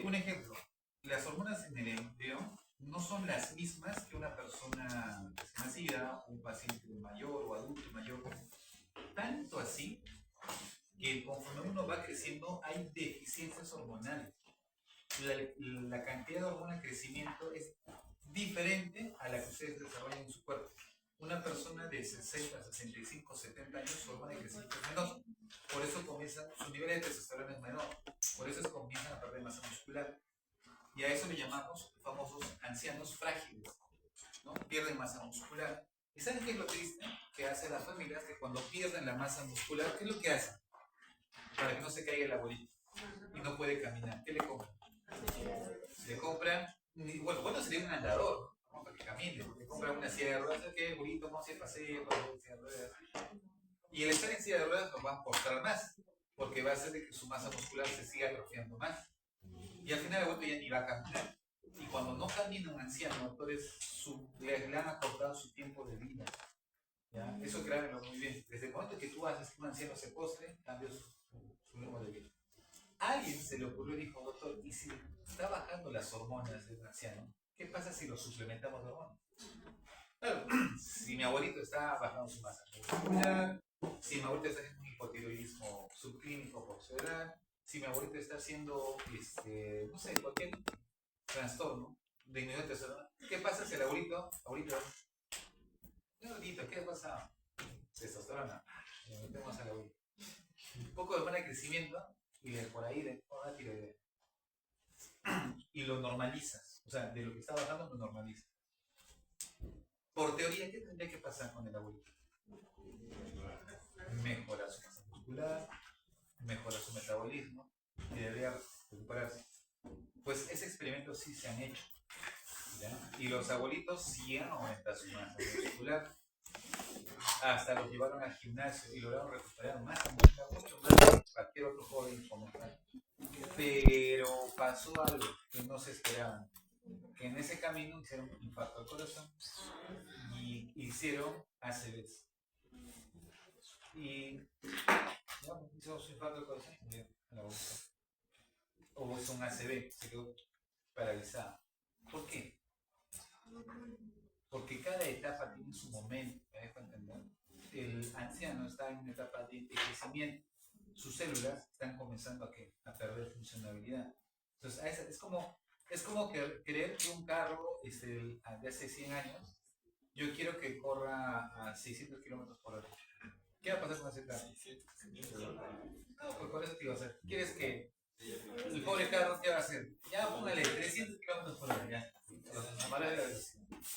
Un ejemplo, las hormonas en el embrión no son las mismas que una persona recién nacida, un paciente mayor o adulto mayor. Tanto así que conforme uno va creciendo hay deficiencias hormonales. La cantidad de hormona en crecimiento es diferente a la que ustedes desarrollan en su cuerpo. Una persona de 60, 65, 70 años, su hormona de crecimiento es menor. Por eso comienzan, su nivel de testosterona es menor. Por eso comienzan a perder masa muscular. Y a eso le llamamos famosos ancianos frágiles, ¿no? Pierden masa muscular. ¿Y saben qué es lo triste que hacen las familias? Que cuando pierden la masa muscular, ¿qué es lo que hacen? Para que no se caiga el abuelito y no puede caminar. ¿Qué le compran? Le compran, bueno sería un andador, ¿no? Para que camine. Le compran una silla de ruedas, ¿qué? Abuelito, no se pasee, silla de ruedas. Y el estar en silla de ruedas nos va a aportar más, porque va a hacer que su masa muscular se siga atrofiando más. Y al final el abuelito ya ni va a caminar. Y cuando no camina un anciano, entonces le han acortado su tiempo de vida. ¿Ya? Eso créanmelo muy bien. Desde el momento que tú haces que un anciano se postre, cambia su ritmo de vida. A alguien se le ocurrió y dijo, doctor, ¿y si está bajando las hormonas del anciano? ¿Qué pasa si lo suplementamos de hormonas? Claro, si mi abuelito está bajando su masa muscular, si mi abuelito está haciendo un hipotiroidismo subclínico postural, si mi abuelito está haciendo, no sé, cualquier trastorno de inmunidad testosterona, ¿qué pasa si el abuelito, ¿qué pasa? Testosterona, le metemos al abuelito. Un poco de hormona de crecimiento y por ahí de toda tiroidea. Y lo normalizas, o sea, de lo que está bajando lo normalizas. Por teoría, ¿qué tendría que pasar con el abuelito? Mejora su masa muscular, mejora su metabolismo y debería recuperarse. Pues ese experimento sí se han hecho, ¿ya? Y los abuelitos sí han aumentado su masa muscular. Hasta los llevaron al gimnasio y lograron recuperar masa muscular mucho más que cualquier otro joven comensal. Pero pasó algo que no se esperaban, que en ese camino hicieron un infarto al corazón y hicieron ACVs. Y no, hizo su infarto al corazón y murió a la boca. O hizo un ACV, se quedó paralizado. ¿Por qué? Porque cada etapa tiene su momento, ¿me dejo entender? El anciano está en una etapa de envejecimiento. Sus células están comenzando a perder funcionalidad. Entonces, es como creer que un carro de hace 100 años, yo quiero que corra a 600 kilómetros por hora. ¿Qué va a pasar con ese carro? No, pues por eso te iba a hacer. ¿Quieres que el pobre carro qué va a hacer? Ya póngale 300 kilómetros por hora, ya.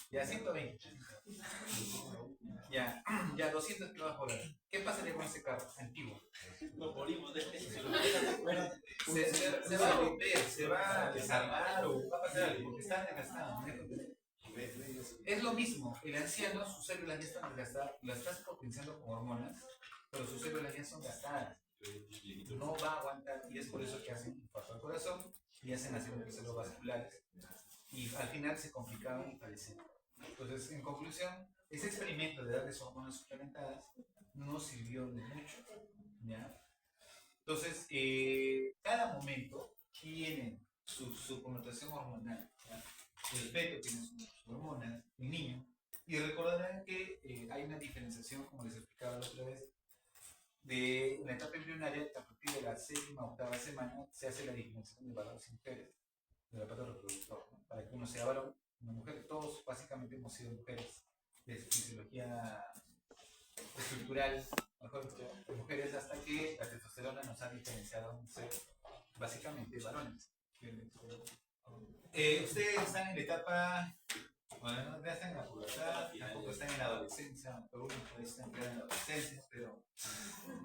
Ya 120. Ya 200 kilómetros por hora. ¿Qué pasaría con ese carro antiguo? Nos morimos de se va a romper, se va a desarmar o va a pasar algo porque está desgastado. Es lo mismo, el anciano, sus células ya están desgastadas, las estás potenciando con hormonas, pero sus células ya son gastadas. No va a aguantar y es por eso que hacen infarto al corazón y hacen accidentes cerebrovasculares. Y al final se complicaban y fallecían. Entonces, en conclusión, ese experimento de darles hormonas suplementadas no sirvió de mucho. ¿Ya? Entonces, cada momento tiene su connotación hormonal. ¿Ya? El feto tiene sus hormonas, el niño. Y recordarán que hay una diferenciación, como les explicaba la otra vez, de la etapa embrionaria, a partir de la séptima o octava semana, se hace la diferenciación de varones y mujeres, del aparato reproductor, ¿no? Para que uno sea varón, una mujer, todos básicamente hemos sido mujeres de fisiología estructural, mejor dicho, mujeres, hasta que la testosterona nos ha diferenciado a ser básicamente varones. Ustedes están en la etapa, bueno, ya están en la pubertad, tampoco están en la adolescencia, por uno están en la adolescencia, pero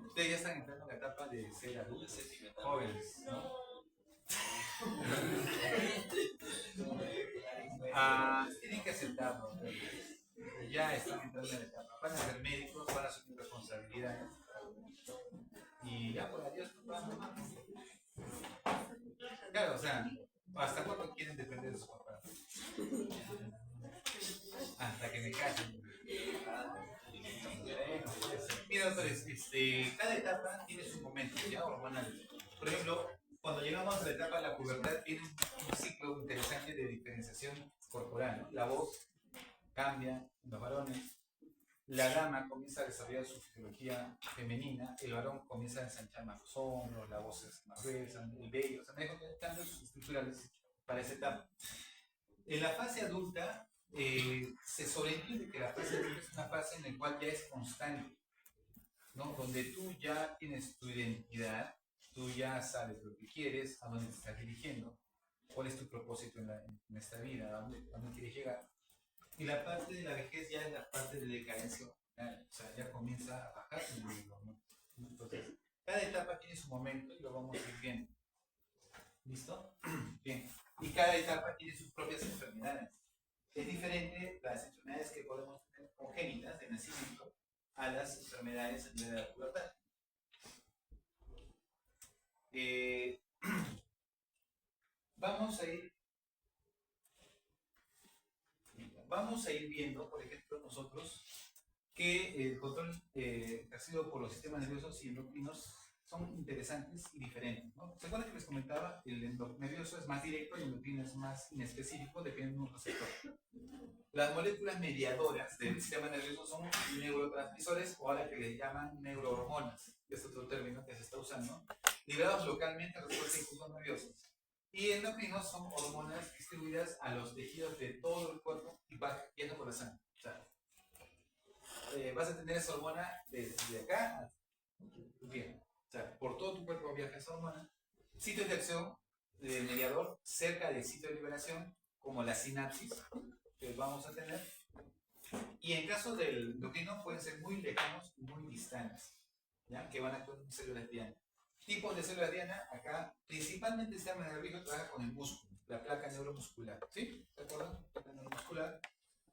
ustedes ya están entrando en la etapa de ser adultos, jóvenes, ¿no? Tienen que aceptarlo, ya están entrando en la etapa, van a ser médicos, van a asumir responsabilidades y ya por adiós, papá, mamá. Claro, o sea, ¿hasta cuándo quieren depender de su papá? Hasta que me casen. Mira, doctores, cada etapa tiene su momento, ¿ya? Hormonal. Por ejemplo, cuando llegamos a la etapa de la pubertad, tiene un ciclo interesante de diferenciación corporal, ¿no? La voz cambia en los varones, la dama comienza a desarrollar su fisiología femenina, el varón comienza a ensanchar más los hombros, la voz es más gruesa, el vello, o sea, hay cambios estructurales para esa etapa. En la fase adulta, se sobreentiende que la fase adulta es una fase en la cual ya es constante, ¿no? Donde tú ya tienes tu identidad, tú ya sabes lo que quieres, a dónde te estás dirigiendo, cuál es tu propósito en esta vida, a dónde quieres llegar. Y la parte de la vejez ya es la parte de decadencia, o sea, ya comienza a bajar el nivel, ¿no? Entonces, cada etapa tiene su momento y lo vamos a ir viendo. ¿Listo? Bien. Y cada etapa tiene sus propias enfermedades. Es diferente las enfermedades que podemos tener congénitas de nacimiento a las enfermedades de la pubertad. Vamos a ir viendo, por ejemplo, nosotros que el control ejercido por los sistemas nerviosos y endocrinos son interesantes y diferentes, ¿no? ¿Se acuerdan que les comentaba? El nervioso es más directo y el endocrino es más inespecífico, depende de un receptor. Las moléculas mediadoras del sistema nervioso son neurotransmisores, o ahora que les llaman neurohormonas, que es otro término que se está usando, liberados localmente a respuesta a impulsos nerviosos. Y endocrinos son hormonas distribuidas a los tejidos de todo el cuerpo y viajan por la sangre. O sea, vas a tener esa hormona desde acá bien. O sea, por todo tu cuerpo viaja esa hormona. Sitios de acción del mediador cerca del sitio de liberación, como la sinapsis, que vamos a tener. Y en caso del endocrino pueden ser muy lejanos y muy distantes, ¿ya? Que van a actuar en células diana. Tipos de células diana, acá principalmente el sistema nervioso trabaja con el músculo, la placa neuromuscular, ¿sí? ¿Se acuerdan? La placa neuromuscular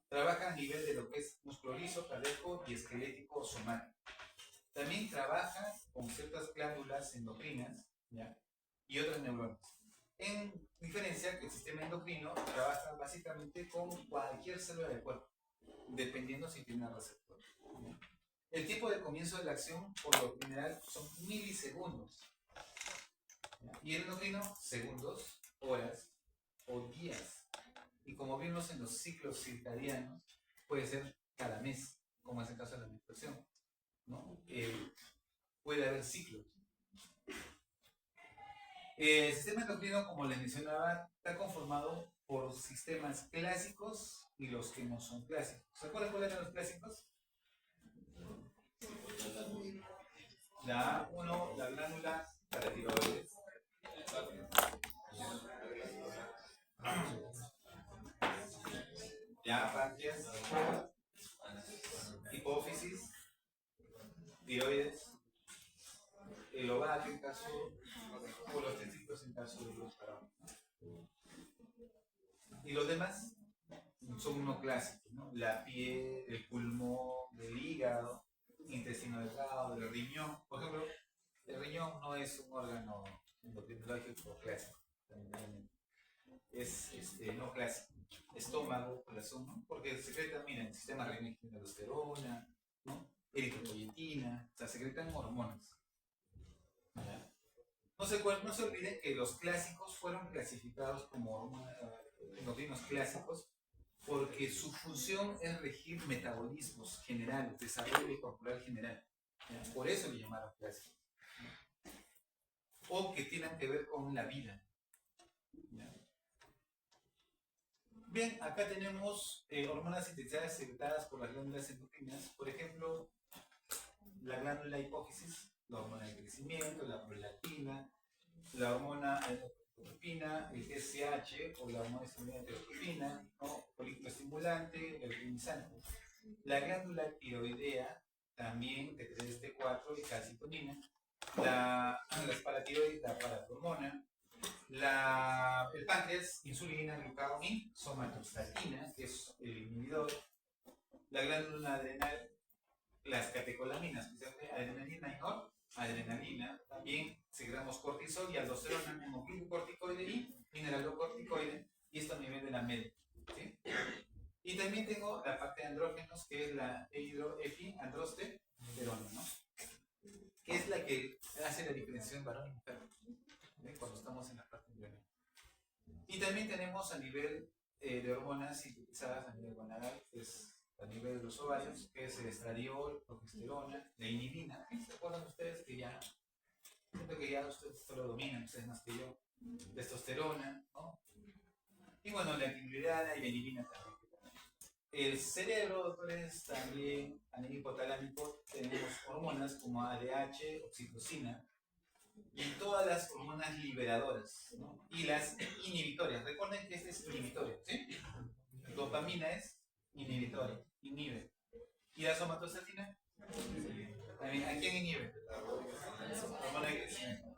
trabaja a nivel de lo que es músculo liso, cardíaco y esquelético o somático. También trabaja con ciertas glándulas endocrinas, ¿ya? Y otras neuronas. En diferencia que el sistema endocrino trabaja básicamente con cualquier célula del cuerpo, dependiendo si tiene un receptor. El tiempo de comienzo de la acción, por lo general, son milisegundos. ¿Ya? Y el endocrino, segundos, horas o días. Y como vimos en los ciclos circadianos, puede ser cada mes, como es el caso de la menstruación, ¿no? Puede haber ciclos. El sistema endocrino, como les mencionaba, está conformado por sistemas clásicos y los que no son clásicos. ¿Se acuerdan cuáles eran los clásicos? La A1, la glándula paratiroides. Ya, páncreas, hipófisis, tiroides, el ovario en caso, o los testículos en caso de los varones. Y los demás son unos clásicos, ¿no? La piel, el pulmón, el hígado, intestino delgado, el riñón. Por ejemplo, el riñón no es un órgano endocrinológico clásico, es no clásico. Estómago, corazón, ¿no? Porque secretan, miren, el sistema renal tiene aldosterona, ¿no? Eritropoyetina, o sea, secretan hormonas. ¿Ya? No se olviden que los clásicos fueron clasificados como endocrinos clásicos porque su función es regir metabolismos generales, desarrollo corporal general. ¿Ya? Por eso le llamaron clásicos. O que tienen que ver con la vida. ¿Ya? Bien, acá tenemos hormonas sintetizadas secretadas por las glándulas endocrinas. Por ejemplo, la glándula hipófisis, la hormona de crecimiento, la prolactina, la hormona epinefrina, el TSH o la hormona estimulante de epinefrina, ¿no? Folículo estimulante, el rinizante. La glándula tiroidea, también T3, T4 y calcitonina. Las paratiroides, la paratormona. El páncreas, insulina, glucagón y somatostatina, que es el inhibidor. La glándula adrenal, las catecolaminas, especialmente adrenalina y noradrenalina. También secretamos cortisol y aldosterona, hemoglucocorticoide y mineralocorticoide, y esto a nivel de la médula. ¿Sí? Y también tengo la parte de andrógenos, que es la epiandrosterona, ¿no? Que es la que hace la diferenciación varón y mujer, cuando estamos estamos en la parte embrional. Y también tenemos a nivel de hormonas sintetizadas a nivel gonadal, que es a nivel de los ovarios, que es el estradiol, progesterona, la inhibina. ¿Se acuerdan ustedes que ya, siento que ya ustedes esto lo dominan, ustedes más que yo, testosterona, ¿no? Y bueno, la equilibrada y la inhibina también. El cerebro, doctores, también a nivel hipotalámico tenemos hormonas como ADH, oxitocina, y todas las hormonas liberadoras, ¿no? Y las inhibitorias. Recuerden que este es inhibitorio, ¿sí? La dopamina es inhibitoria, inhibe. ¿Y la somatostatina? También, ¿a quién inhibe? La hormona de crecimiento.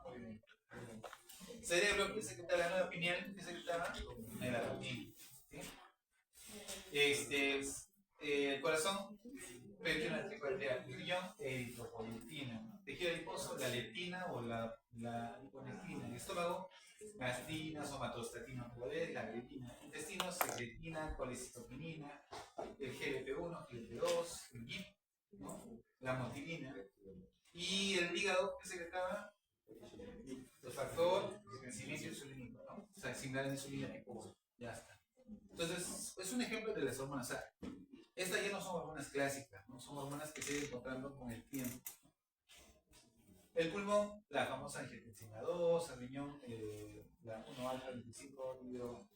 Cerebro, que secreta la nueva pineal, que secretaba melatonina, ¿sí? El corazón, proteína anticoagulante, el riñón, eritropoyetina. Tejido adiposo, la leptina o la liponectina. El estómago, gastina, somatostatina otra vez, la grelina. Intestinos, secretina, colecitoquinina, el GLP-1, GLP-2, el GIP, ¿no? La motilina. Y el hígado, que secretaba los factores de crecimiento insulínico, ¿no? O sea, similar a la insulina tipo 1. Ya está. Entonces, es un ejemplo de las hormonas. O sea, estas ya no son hormonas clásicas, ¿no? Son hormonas que se siguen encontrando con el tiempo. El pulmón, la famosa angiotensina 2, el riñón, la 1-alfa 25,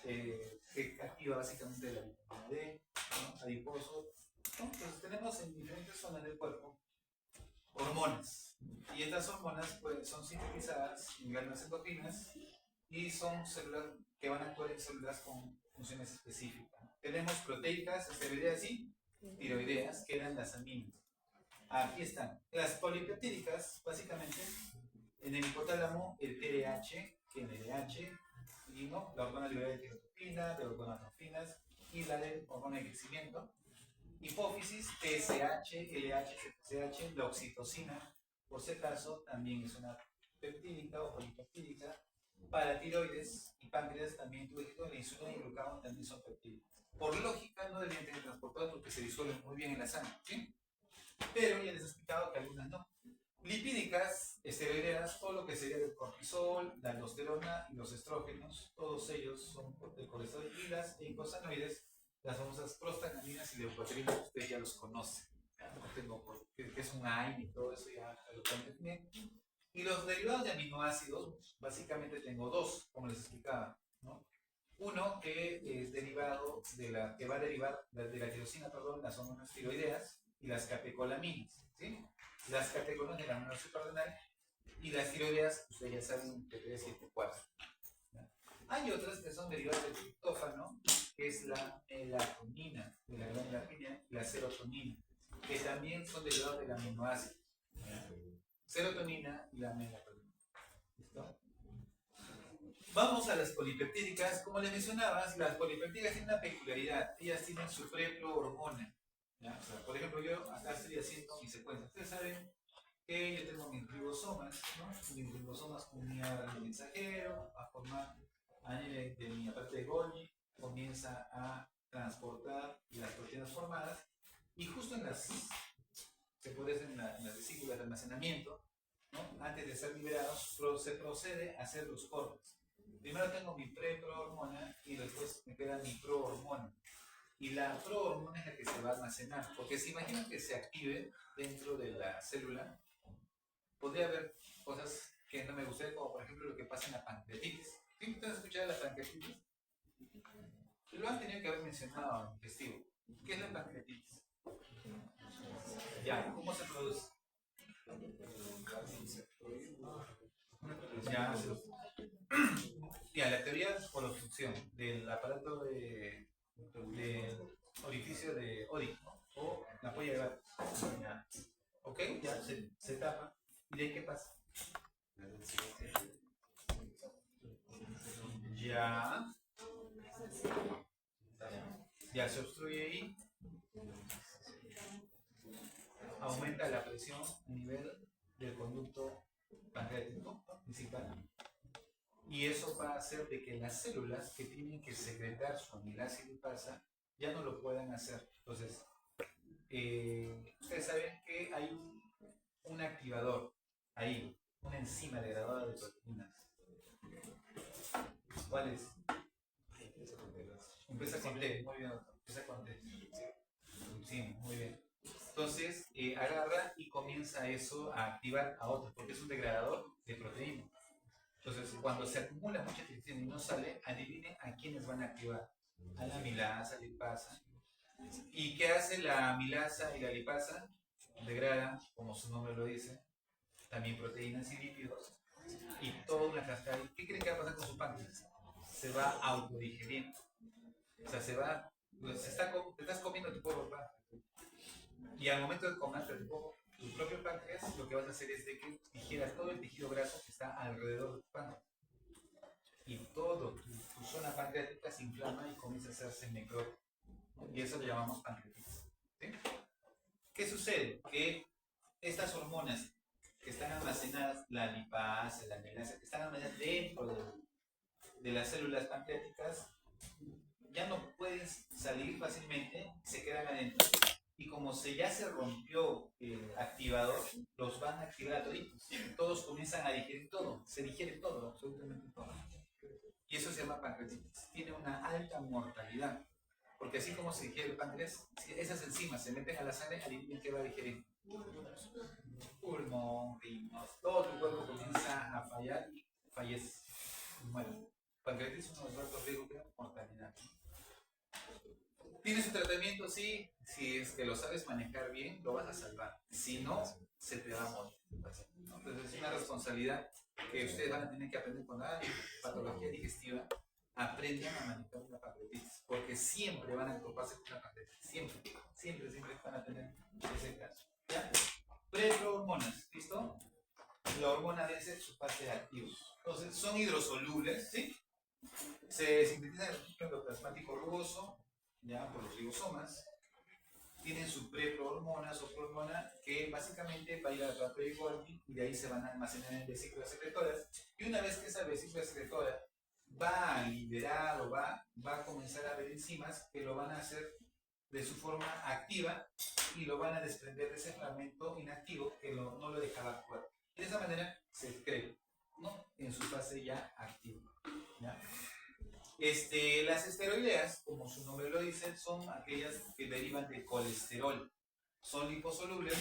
que activa básicamente la vitamina D, ¿no? Adiposo. ¿No? Entonces tenemos en diferentes zonas del cuerpo hormonas. Y estas hormonas pues, son sintetizadas en glándulas endocrinas y son células que van a actuar en células con funciones específicas. Tenemos proteicas, esteroideas y tiroideas, que eran las aminas. Aquí están. Las polipeptídicas, básicamente, en el hipotálamo, el TRH, NDH, y ¿no? La hormona liberal de tirotropina, de gonadotrofinas y la de hormona de crecimiento. Hipófisis, TSH, LH, CH, la oxitocina, por si acaso, también es una peptídica o polipeptídica. Para tiroides y páncreas también la insulina y el glucagón también son peptídicas. Por lógica no deberían tener transportados porque se disuelven muy bien en la sangre, ¿sí? Pero ya les he explicado que algunas no. Lipídicas, esteroideas, todo lo que sería el cortisol, la aldosterona y los estrógenos, todos ellos son del colesterol, y las eicosanoides, las famosas prostaglandinas y leucotrienas, ustedes ya los conocen. No tengo que es un AIN y todo eso ya lo conocen bien. Y los derivados de aminoácidos, básicamente tengo dos, como les explicaba, ¿no? Uno que es derivado que va a derivar de la tirosina, perdón, las hormonas tiroideas y las catecolaminas, ¿sí? Las catecolaminas de la hormona suprarrenal y las tiroideas, ustedes ya saben que es 7-4. Hay otras que son derivadas del triptófano, que es la melatonina de la glándula pineal, y la serotonina, que también son derivados del aminoácido. Serotonina y la melatonina. ¿Listo? Vamos a las polipeptídicas. Como les mencionabas, las polipeptídicas tienen una peculiaridad. Ellas tienen su preprohormona. O sea, por ejemplo, yo acá estoy haciendo mi secuencia. Ustedes saben que yo tengo mis ribosomas, ¿no? Mis ribosomas comunican al mensajero a formar a nivel de mi aparato de Golgi, comienza a transportar las proteínas formadas y justo en las se puede hacer en las vesículas de almacenamiento, ¿no? Antes de ser liberados, se procede a hacer los cortes. Primero tengo mi preprohormona y después me queda mi prohormona. Y la prohormona es la que se va a almacenar, porque se imaginan que se active dentro de la célula, podría haber cosas que no me gustaría, como por ejemplo lo que pasa en la pancreatitis. ¿Sí? ¿Ustedes han escuchado de la pancreatitis? Lo han tenido que haber mencionado en digestivo. ¿Qué es la pancreatitis? Ya, ¿cómo se produce? Ya, ya, la teoría por obstrucción del aparato de orificio de Ódico o la polla de gato. Ya. ¿Ok? Ya se tapa. ¿Y de ahí qué pasa? Ya. Ya se obstruye ahí. Aumenta la presión a nivel del conducto pancreático principal. Y eso va a hacer de que las células que tienen que secretar su amilasa y lipasa ya no lo puedan hacer. Entonces, ustedes saben que hay un activador ahí, una enzima degradadora de proteínas. ¿Cuál es? Empieza con T, muy bien, doctor. Empieza con T. Sí, muy bien. Entonces, agarra y comienza eso a activar a otros, porque es un degradador de proteína. Entonces, cuando se acumula mucha tripsina y no sale, adivinen a quiénes van a activar. A la amilasa, lipasa. ¿Y qué hace la amilasa y la lipasa? Degrada, como su nombre lo dice, también proteínas y lípidos, y toda una cascada. ¿Qué creen que va a pasar con su páncreas? Se va autodigeriendo. O sea, te estás comiendo tu propio páncreas. Y al momento de comerte tu propio páncreas, lo que vas a hacer es de que digieras todo el tejido graso que está alrededor de tu páncreas. Y todo tu zona pancreática se inflama y comienza a hacerse necrótico. Y eso lo llamamos pancreatitis. ¿Sí? ¿Qué sucede? Que estas hormonas que están almacenadas, la lipasa, la amilasa, que están almacenadas dentro de las células pancreáticas, ya no pueden salir fácilmente, se quedan adentro. Y como ya se rompió el activador, los van a activar a toditos. Todos comienzan a digerir todo, se digiere todo, absolutamente todo. Y eso se llama pancreatitis. Tiene una alta mortalidad. Porque así como se digiere el páncreas, esas enzimas se meten a la sangre, adivinen qué va a digerir. Pulmón, riños, todo tu cuerpo comienza a fallar y fallece. Bueno, pancreatitis es uno de los altos riesgos de mortalidad. Tiene su tratamiento, sí, si es que lo sabes manejar bien, lo vas a salvar. Si no, se te va a morir. Entonces es una responsabilidad que ustedes van a tener que aprender con la patología digestiva. Aprendan a manejar una pancreatitis, porque siempre van a toparse con una pancreatitis. Siempre van a tener ese caso. ¿Ya? Preprohormonas, ¿listo? La hormona vence su fase activa. Entonces son hidrosolubles, ¿sí? Se sintetizan en el ciclo endoplasmático rugoso, ya por los ribosomas. Tienen su preprohormona, su prohormona, que básicamente va a ir a la parte de Golgi y de ahí se van a almacenar en vesículas secretoras. Y una vez que esa vesícula secretora va a liberar o va a comenzar a haber enzimas que lo van a hacer de su forma activa y lo van a desprender de ese fragmento inactivo que no lo dejaba actuar. Y de esa manera se excreta, ¿no? En su fase ya activa. ¿Ya? Las esteroideas, como su nombre lo dice, son aquellas que derivan de colesterol. Son liposolubles,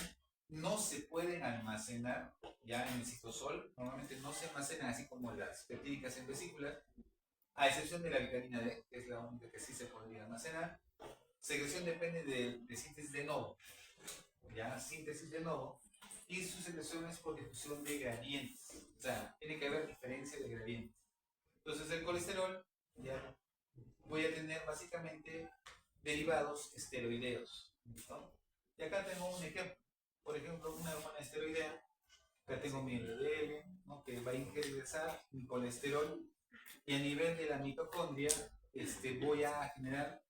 no se pueden almacenar ya en el citosol, normalmente no se almacenan así como las peptídicas en vesículas, a excepción de la vitamina D, que es la única que sí se podría almacenar. Secreción depende de síntesis de novo, ya síntesis de novo, y su secreción es por difusión de gradientes, o sea, tiene que haber diferencia de gradientes. Entonces el colesterol, ya voy a tener básicamente derivados esteroideos, ¿no? Y acá tengo un ejemplo, por ejemplo, una hormona esteroidea, acá tengo mi LDL, ¿no? Que va a ingresar mi colesterol, y a nivel de la mitocondria voy a generar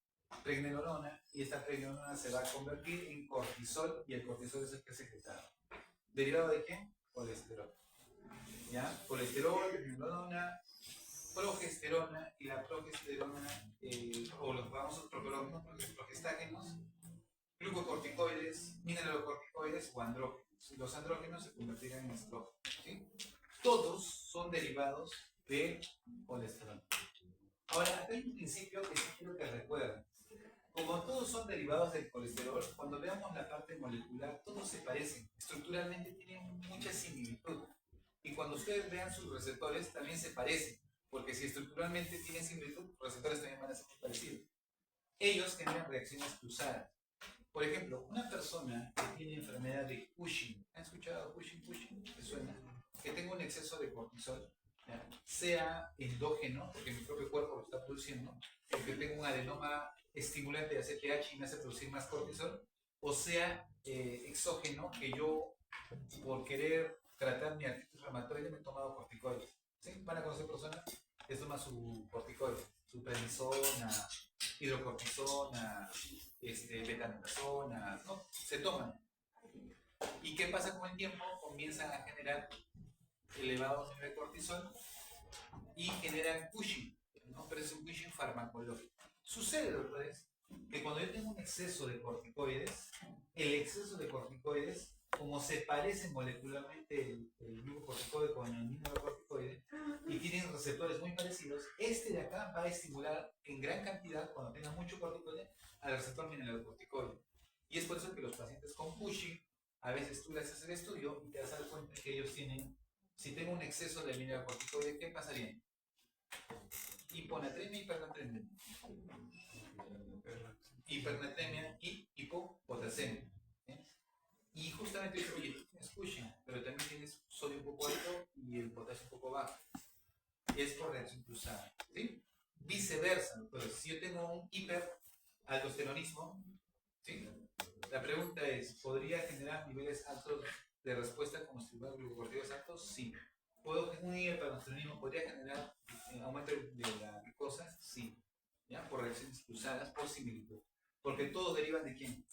pregnenolona, y esta pregnenolona se va a convertir en cortisol, y el cortisol es el que es secretado. ¿Derivado de qué? Colesterol. ¿Ya? Colesterol, pregnenolona, progesterona, y la progesterona, o los famosos progestágenos, glucocorticoides, mineralocorticoides o andrógenos. Los andrógenos se convertirán en estrógenos. ¿Sí? Todos son derivados de colesterol. Ahora, acá hay un principio que sí quiero que recuerden. Como todos son derivados del colesterol, cuando veamos la parte molecular, todos se parecen. Estructuralmente tienen mucha similitud. Y cuando ustedes vean sus receptores, también se parecen. Porque si estructuralmente tienen similitud, los receptores también van a ser parecidos. Ellos generan reacciones cruzadas. Por ejemplo, una persona que tiene enfermedad de Cushing, ¿han escuchado Cushing? ¿Te suena? Que tenga un exceso de cortisol, ¿ya? Sea endógeno, porque mi propio cuerpo lo está produciendo, porque tengo un adenoma estimulante de ACTH y me hace producir más cortisol, o sea exógeno, que yo, por querer tratar mi artritis reumatoide, me he tomado corticoides. ¿Sí? Van a conocer personas que toman su corticoide, su prednisona, hidrocortisona, betamethasona, ¿no? Se toman. ¿Y qué pasa con el tiempo? Comienzan a generar elevados niveles de cortisol y generan Cushing, ¿no? Pero es un Cushing farmacológico. Sucede, pues, que cuando yo tengo un exceso de corticoides, el exceso de corticoides, como se parecen molecularmente el glucocorticoide con el mineralocorticoide y tienen receptores muy parecidos, este de acá va a estimular en gran cantidad, cuando tenga mucho corticoide, al receptor mineralocorticoide. Y es por eso que los pacientes con Cushing, a veces tú le haces el estudio y te das cuenta que ellos tienen, si tengo un exceso de mineralocorticoide, ¿qué pasaría? Hiponatremia y hipernatremia. Hipernatremia y hipopotasemia. Y justamente dice, oye, tú tienes Cushing, pero también tienes sodio un poco alto y el potasio un poco bajo. Es por reacción cruzada, ¿sí? Viceversa, entonces, si yo tengo un hiperaldosteronismo, ¿sí? La pregunta es, ¿podría generar niveles altos de respuesta con los glucocorticoides altos? Sí. ¿Un hiperaldosteronismo podría generar aumento de la glucosa? Sí. ¿Ya? Por reacciones cruzadas, por similitud. Porque todos derivan de ¿quién?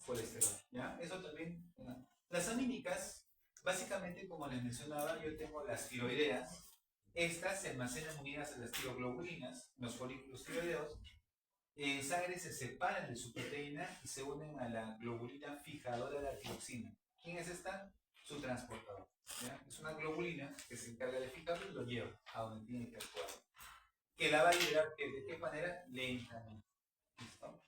Colesterol, ¿ya? Eso también. ¿no? Las amínicas, básicamente, como les mencionaba, yo tengo las tiroideas. Estas se almacenan unidas a las tiroglobulinas, los folículos tiroideos. En sangre se separan de su proteína y se unen a la globulina fijadora de la tiroxina. ¿Quién es esta? Su transportador. ¿Ya? Es una globulina que se encarga de fijarlo y lo lleva a donde tiene que actuar. Que la va a liberar, ¿de qué manera? Lentamente. ¿Listo?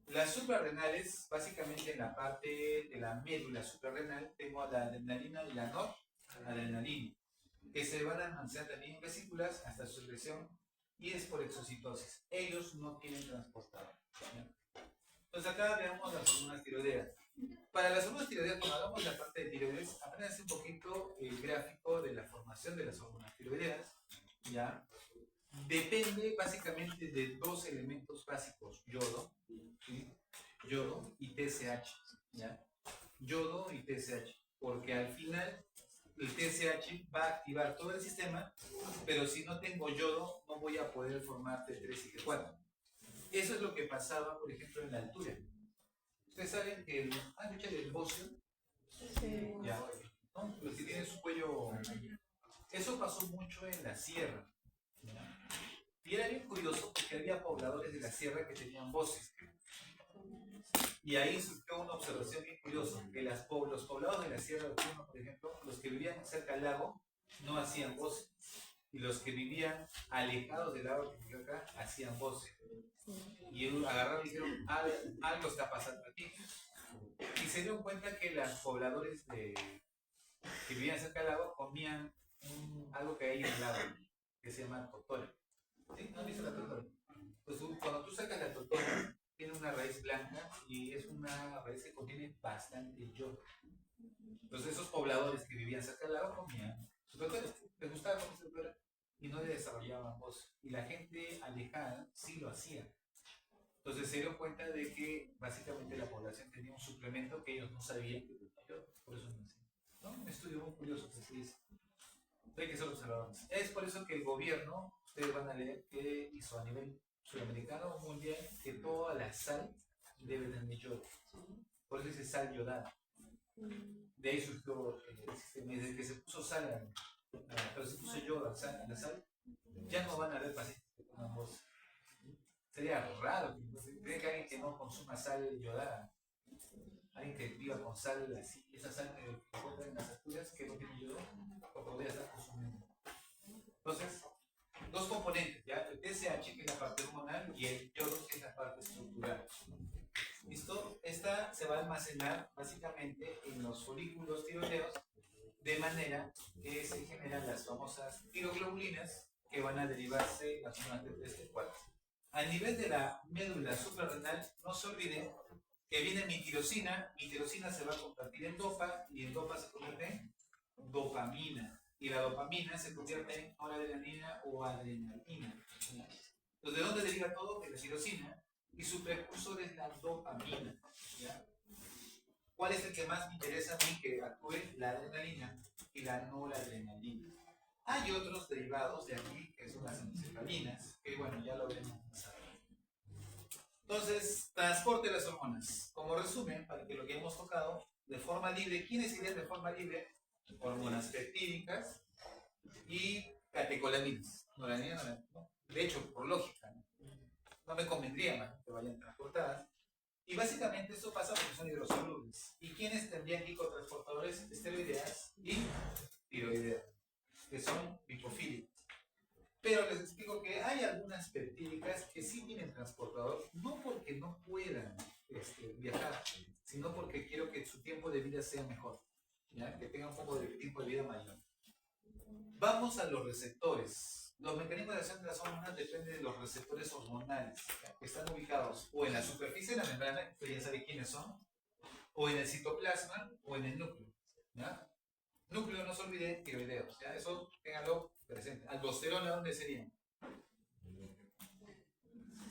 Las suprarrenales, básicamente en la parte de la médula suprarrenal, tengo la adrenalina y la noradrenalina, que se van a almacenar también en vesículas hasta su secreción y es por exocitosis. Ellos no tienen transportador. Entonces acá veamos las hormonas tiroideas. Para las hormonas tiroideas, cuando hablamos de la parte de tiroides, apréndanse un poquito el gráfico de la formación de las hormonas tiroideas. ¿Ya? Depende básicamente de dos elementos básicos, yodo, ¿sí? Yodo y TSH, ¿ya? Yodo y TSH, porque al final el TSH va a activar todo el sistema, pero si no tengo yodo no voy a poder formar T3 y T4. Eso es lo que pasaba, por ejemplo, en la altura. Ustedes saben que el bocio, Sí. ¿ya? ¿No? Los que tienen su cuello, eso pasó mucho en la sierra, ¿ya? Y era bien curioso porque había pobladores de la sierra que tenían voces. Y ahí surgió una observación bien curiosa, que los poblados de la sierra de Puno, por ejemplo, los que vivían cerca del lago, no hacían voces. Y los que vivían alejados del lago que vivió acá, hacían voces. Y ellos agarraron y dijeron, algo está pasando aquí. Y se dieron cuenta que los pobladores que vivían cerca del lago comían algo que hay en el lago, que se llama totora. ¿Sí? ¿No han visto la totora? Pues cuando tú sacas la totora, tiene una raíz blanca y es una raíz que contiene bastante yodo. Entonces esos pobladores que vivían cerca del lago comían su totora, les gustaba comer su totora y no le desarrollaban voz. Y la gente alejada sí lo hacía. Entonces se dio cuenta de que básicamente la población tenía un suplemento que ellos no sabían que tenía yodo, por eso no hacían. ¿No? Un estudio muy curioso que se dice. Hay que ser observadores. Es por eso que el gobierno, ustedes van a leer que hizo a nivel sudamericano o mundial que toda la sal debe tener yodo. Por eso dice sal yodada. De ahí surgió el sistema. Desde que se puso sal, pero se puso yodo a la sal, ya no van a haber pacientes que pongan voz. Sería raro. ¿Cree que alguien que no consuma sal yodada, alguien que viva con sal así, esa sal que encuentra en las Asturias que no tiene yodo, lo podría estar consumiendo? Entonces, dos componentes, ¿ya? El TSH, que es la parte hormonal, y el yodo, que es la parte estructural. ¿Listo? Esta se va a almacenar básicamente en los folículos tiroideos, de manera que se generan las famosas tiroglobulinas que van a derivarse las hormonas T3 T4. A nivel de la médula suprarrenal, no se olviden que viene mi tirosina se va a convertir en dopa y en dopa se convierte en dopamina. Y la dopamina se convierte en noradrenalina o adrenalina. Entonces, ¿de dónde deriva todo? De la tirosina y su precursor es la dopamina. ¿Ya? ¿Cuál es el que más me interesa a mí que actúe? La adrenalina y la noradrenalina. Hay otros derivados de aquí que son las encefalinas, que bueno, ya lo veremos más adelante. Entonces, transporte de las hormonas. Como resumen, para que lo que hemos tocado, de forma libre, ¿quiénes irían de forma libre? Hormonas peptídicas y catecolaminas. Noradrenalina, no. De hecho, por lógica, no me convendría más que vayan transportadas. Y básicamente eso pasa porque son hidrosolubles. ¿Y quiénes tendrían que ir con transportadores? Esteroideas y tiroideas, que son lipofílicas. Pero les explico que hay algunas peptídicas que sí tienen transportador, no porque no puedan viajar, sino porque quiero que su tiempo de vida sea mejor, ¿ya? Que tenga un poco de tiempo de vida mayor. Vamos a los receptores. Los mecanismos de acción de las hormonas dependen de los receptores hormonales, ¿ya? Que están ubicados o en la superficie de la membrana, que ya sabe quiénes son, o en el citoplasma o en el núcleo, ¿ya? Núcleo, no se olviden, tiroideos, ¿ya? Eso ténganlo presente. Aldosterona, ¿dónde sería?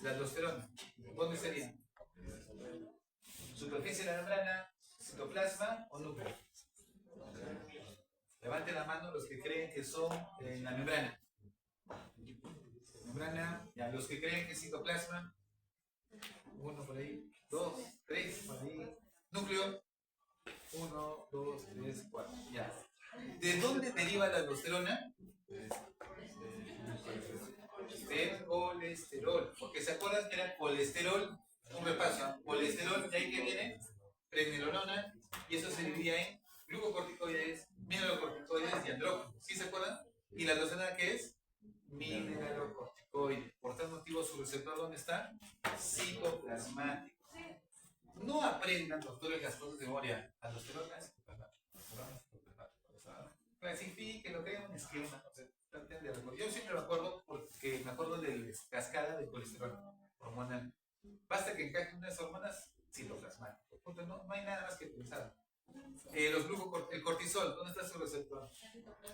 La aldosterona, ¿dónde sería? Superficie de la membrana, citoplasma o núcleo. Levanten la mano los que creen que son en la membrana. Membrana, ya, los que creen que es citoplasma. Uno por ahí, dos, tres, por ahí. Núcleo. 1, 2, 3, 4. Ya. ¿De dónde deriva la aldosterona? Del colesterol. Porque se acuerdan que era colesterol, un repaso. Colesterol, ¿de ahí que viene? Pregnenolona, y eso se dividía en glucocorticoides, mineralocorticoides y andrógenos. ¿Sí se acuerdan? ¿Y la aldosterona qué es? Mineralocorticoide. Por tal motivo, su receptor, ¿dónde está? Citoplasmático. No aprendan, doctores, las cosas de memoria. Aldosterona, clasifique, lo que es un esquema. O sea, traten de recordar. Yo siempre me acuerdo porque me acuerdo de la cascada de colesterol hormonal. Basta que encajen unas hormonas citoplasmáticas. No hay nada más que pensar. El cortisol, ¿dónde está su receptor?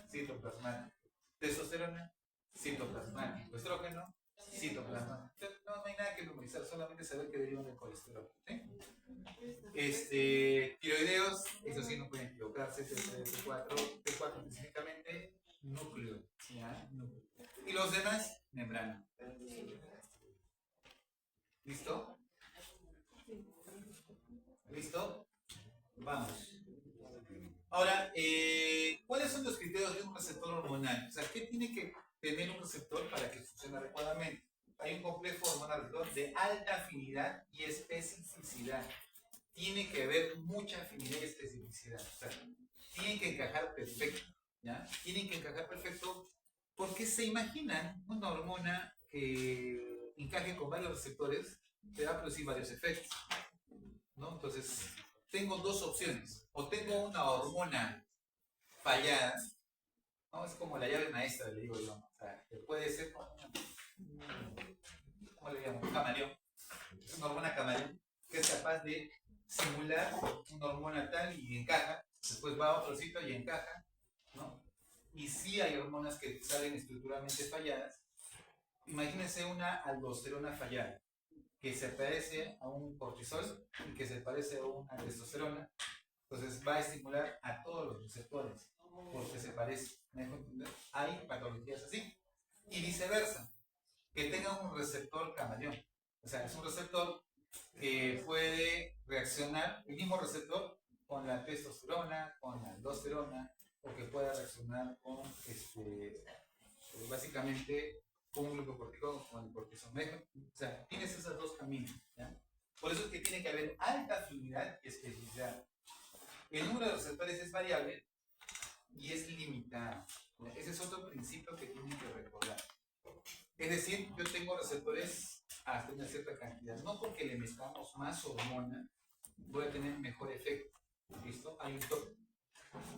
Citoplasmático. Testosterona, citoplasmático. Estrógeno, citoplasmático. No hay nada que memorizar, solamente saber que derivan del colesterol. ¿Sí? Tiroideos, eso sí no pueden equivocarse, T4 específicamente, núcleo, ¿ya? Núcleo. Y los demás, membrana. ¿Listo? ¿Listo? Vamos. Ahora, ¿cuáles son los criterios de un receptor hormonal? O sea, ¿qué tiene que tener un receptor para que funcione adecuadamente? Hay un complejo hormonal receptor de alta afinidad y especificidad. Tiene que haber mucha afinidad y especificidad. O sea, tienen que encajar perfecto, ¿ya? Tienen que encajar perfecto porque se imaginan una hormona que encaje con varios receptores, te va a producir varios efectos, ¿no? Entonces, tengo dos opciones. O tengo una hormona fallada, ¿no? Es como la llave maestra, le digo yo. O sea, que puede ser como, ¿cómo le llamo? Un camaleón. Es una hormona camaleón que es capaz de simular una hormona tal y encaja, después va a otro sitio y encaja, ¿no? Y sí hay hormonas que salen estructuralmente falladas. Imagínense una aldosterona fallada, que se parece a un cortisol y que se parece a una testosterona. Entonces va a estimular a todos los receptores, porque se parece. ¿Me dejo entender? Hay patologías así. Y viceversa, que tenga un receptor camaleón. O sea, es un receptor que puede reaccionar, el mismo receptor, con la testosterona, con la aldosterona, o que pueda reaccionar con, básicamente, con un glucocorticoide, con el cortisol. O sea, tienes esos dos caminos, ¿ya? Por eso es que tiene que haber alta afinidad y especificidad. El número de receptores es variable y es limitado. Ese es otro principio que tienen que recordar. Es decir, yo tengo receptores hasta una cierta cantidad. No porque le mezclamos más hormona voy a tener mejor efecto. ¿Listo? Hay un toque.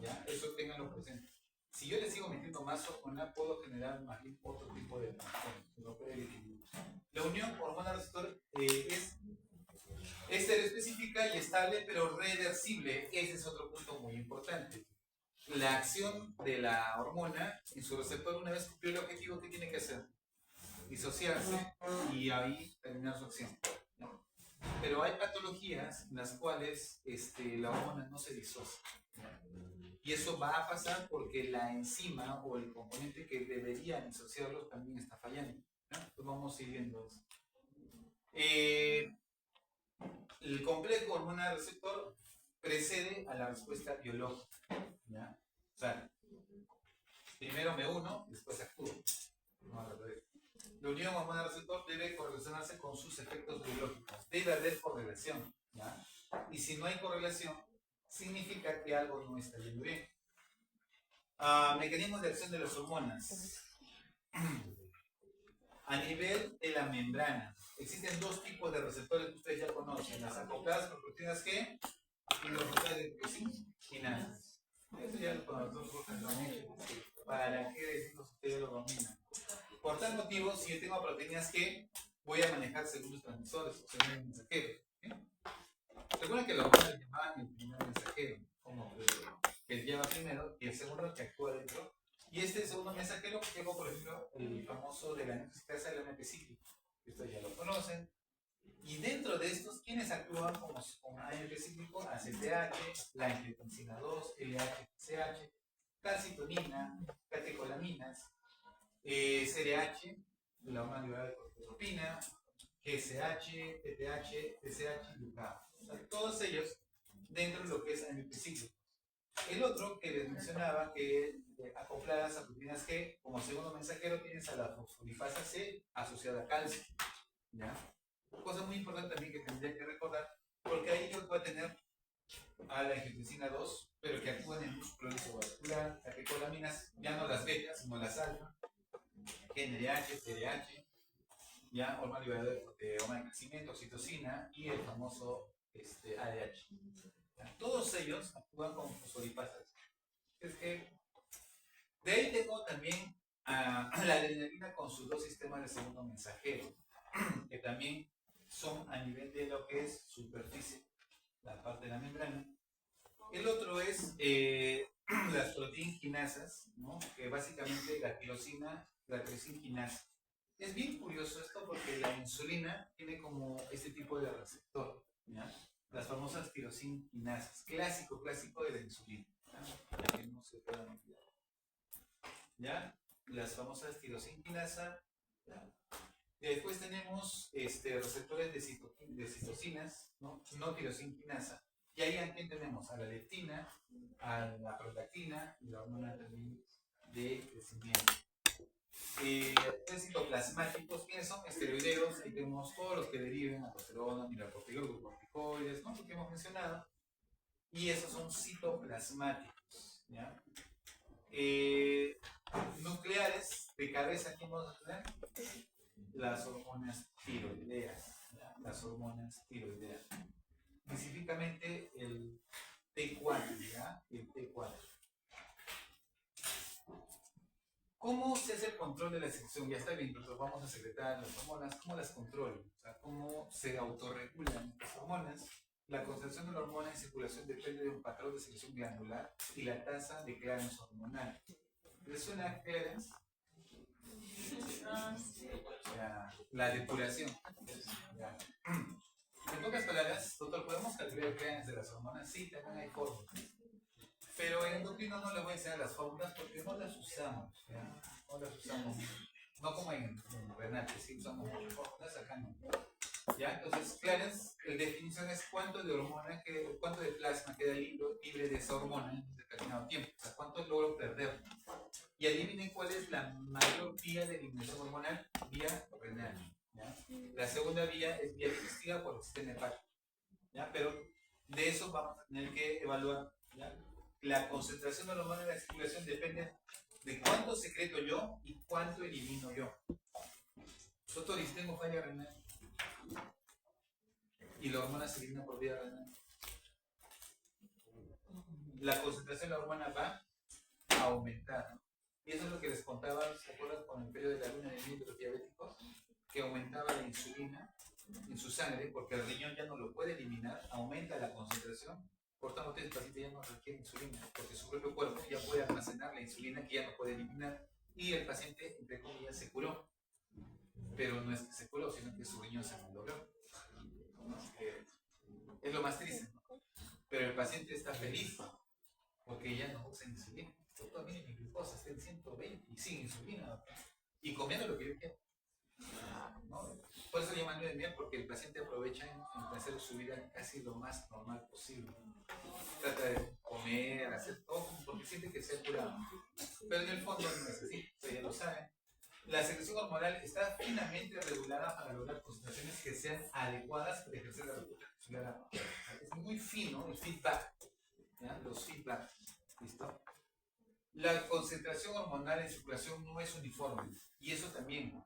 ¿Ya? Eso ténganlo presente. Si yo le sigo metiendo más hormona, puedo generar más bien otro tipo de trastorno. La unión hormona-receptor es específica y estable, pero reversible. Ese es otro punto muy importante. La acción de la hormona en su receptor, una vez cumplió el objetivo, ¿qué tiene que hacer? Disociarse y ahí terminar su acción, ¿no? Pero hay patologías en las cuales la hormona no se disocia, ¿no? Y eso va a pasar porque la enzima o el componente que debería disociarlos también está fallando, ¿no? Entonces vamos siguiendo eso. El complejo hormona-receptor precede a la respuesta biológica, ¿ya? O sea, primero me uno, después actúo. No al revés. La unión hormona-receptor debe correlacionarse con sus efectos biológicos. Debe haber correlación, ¿ya? Y si no hay correlación, significa que algo no está yendo bien. Mecanismos de acción de las hormonas. A nivel de la membrana, existen dos tipos de receptores que ustedes ya conocen, las acopladas por proteínas G y los receptores de tirosina. Esto ya lo conocemos para qué decirlo si ustedes lo dominan. Por tal motivo, si yo tengo proteínas G, voy a manejar segundos transmisores o segundos mensajeros. Recuerden que los hormonas llamaban el primer mensajero, como que lleva primero y el segundo que actúa dentro. Y este segundo mensajero tengo, por ejemplo, el famoso de la nucleasa del AMP cíclico. Ustedes ya lo conocen. Y dentro de estos, ¿quiénes actúan como AMP cíclico? ACTH, la angiotensina 2, LH-CH, calcitonina, catecolaminas, CRH, la hormona liberada de corticotropina, GSH, TTH, TSH y UKA. O sea, todos ellos dentro de lo que es AMP cíclico. El otro que les mencionaba, que acopladas a proteínas G, como segundo mensajero tienes a la fosfolipasa C asociada a calcio. ¿Ya? Cosa muy importante también que tendría que recordar, porque ahí yo voy a tener a la angiotensina 2, pero que actúan en el músculo lisovascular, catecolaminas, ya no las betas, sino las alfa, NDH, TDH, ya hormona liberadora de hormona de crecimiento, oxitocina y el famoso ADH. Todos ellos actúan como fosfolipasas. Es que de ahí tengo también la adrenalina con sus dos sistemas de segundo mensajero, que también son a nivel de lo que es superficie, la parte de la membrana. El otro es las proteínquinasas, ¿no? Que básicamente la tirosina, la tirosina. Es bien curioso esto porque la insulina tiene como este tipo de receptor, ¿ya? Las famosas tirosinquinasas, clásico de la insulina, ¿ya? Para que no se puedan olvidar. ¿Ya? Las famosas tirosinquinasas, ¿ya? Y después tenemos receptores de citocinas, ¿no? No tirosinquinasa. Y ahí aquí tenemos a la leptina, a la prolactina y la hormona también de crecimiento. Citoplasmáticos, ¿quiénes son? Esteroideos, ahí tenemos todos los que deriven a testosterona, mineralocorticoides, glucocorticoides, ¿no? Lo que hemos mencionado. Y esos son citoplasmáticos, ¿ya? Nucleares, de cabeza, ¿quién vamos a tener? Las hormonas tiroideas, ¿ya? Las hormonas tiroideas. Específicamente el T4, ¿ya? El T4. ¿Cómo se hace el control de la secreción? Ya está bien, nosotros vamos a secretar las hormonas. ¿Cómo las controlo? O sea, ¿cómo se autorregulan las hormonas? La concentración de la hormona en circulación depende de un patrón de secreción glandular y la tasa de clearance hormonal. ¿Les suena clearance? La depuración. Ya. En pocas palabras, doctor, ¿podemos calcular el clearance de las hormonas? Sí, también hay fórmulas. Pero en endocrino no le voy a enseñar las fórmulas porque no las usamos. ¿Ya? No las usamos. No como en renal, que sí usamos muchas fórmulas, acá no. ¿Ya? Entonces, clearance, la definición es cuánto de hormona, cuánto de plasma queda libre de esa hormona en determinado tiempo. O sea, cuánto logro perder. Y adivinen cuál es la mayor vía de eliminación hormonal, vía renal. ¿Ya? La segunda vía es vía digestiva por el sistema hepático. ¿Ya? Pero de eso vamos a tener que evaluar. ¿Ya? La concentración de la hormona en la circulación depende de cuánto secreto yo y cuánto elimino yo. Doctor, ¿y si tengo falla renal? Y la hormona se elimina por vía renal. La concentración de la hormona va a aumentar, ¿no? Y eso es lo que les contaba, ¿se acuerdan? Con el periodo de la luna de miel de los diabéticos, que aumentaba la insulina en su sangre, porque el riñón ya no lo puede eliminar, aumenta la concentración, por tanto el paciente ya no requiere insulina, porque su propio cuerpo ya puede almacenar la insulina que ya no puede eliminar, y el paciente, entre comillas, se curó. Pero no es que se curó, sino que su riñón se malogró. ¿No? Es lo más triste, ¿no? Pero el paciente está feliz, porque ya no usa insulina. Doctor, mire, mi glucosa está en 120 y sin insulina, y comiendo lo que yo quiero. ¿No? Por eso llaman luna de miel, porque el paciente aprovecha en hacer su vida casi lo más normal posible. Trata de comer, hacer todo, porque siente que se ha curado. Pero en el fondo no es así, ustedes ya lo saben. La secreción hormonal está finamente regulada para lograr concentraciones que sean adecuadas para ejercer la respuesta. Es muy fino el feedback, ¿ya? Los feedback. ¿Listo? La concentración hormonal en circulación no es uniforme, y eso también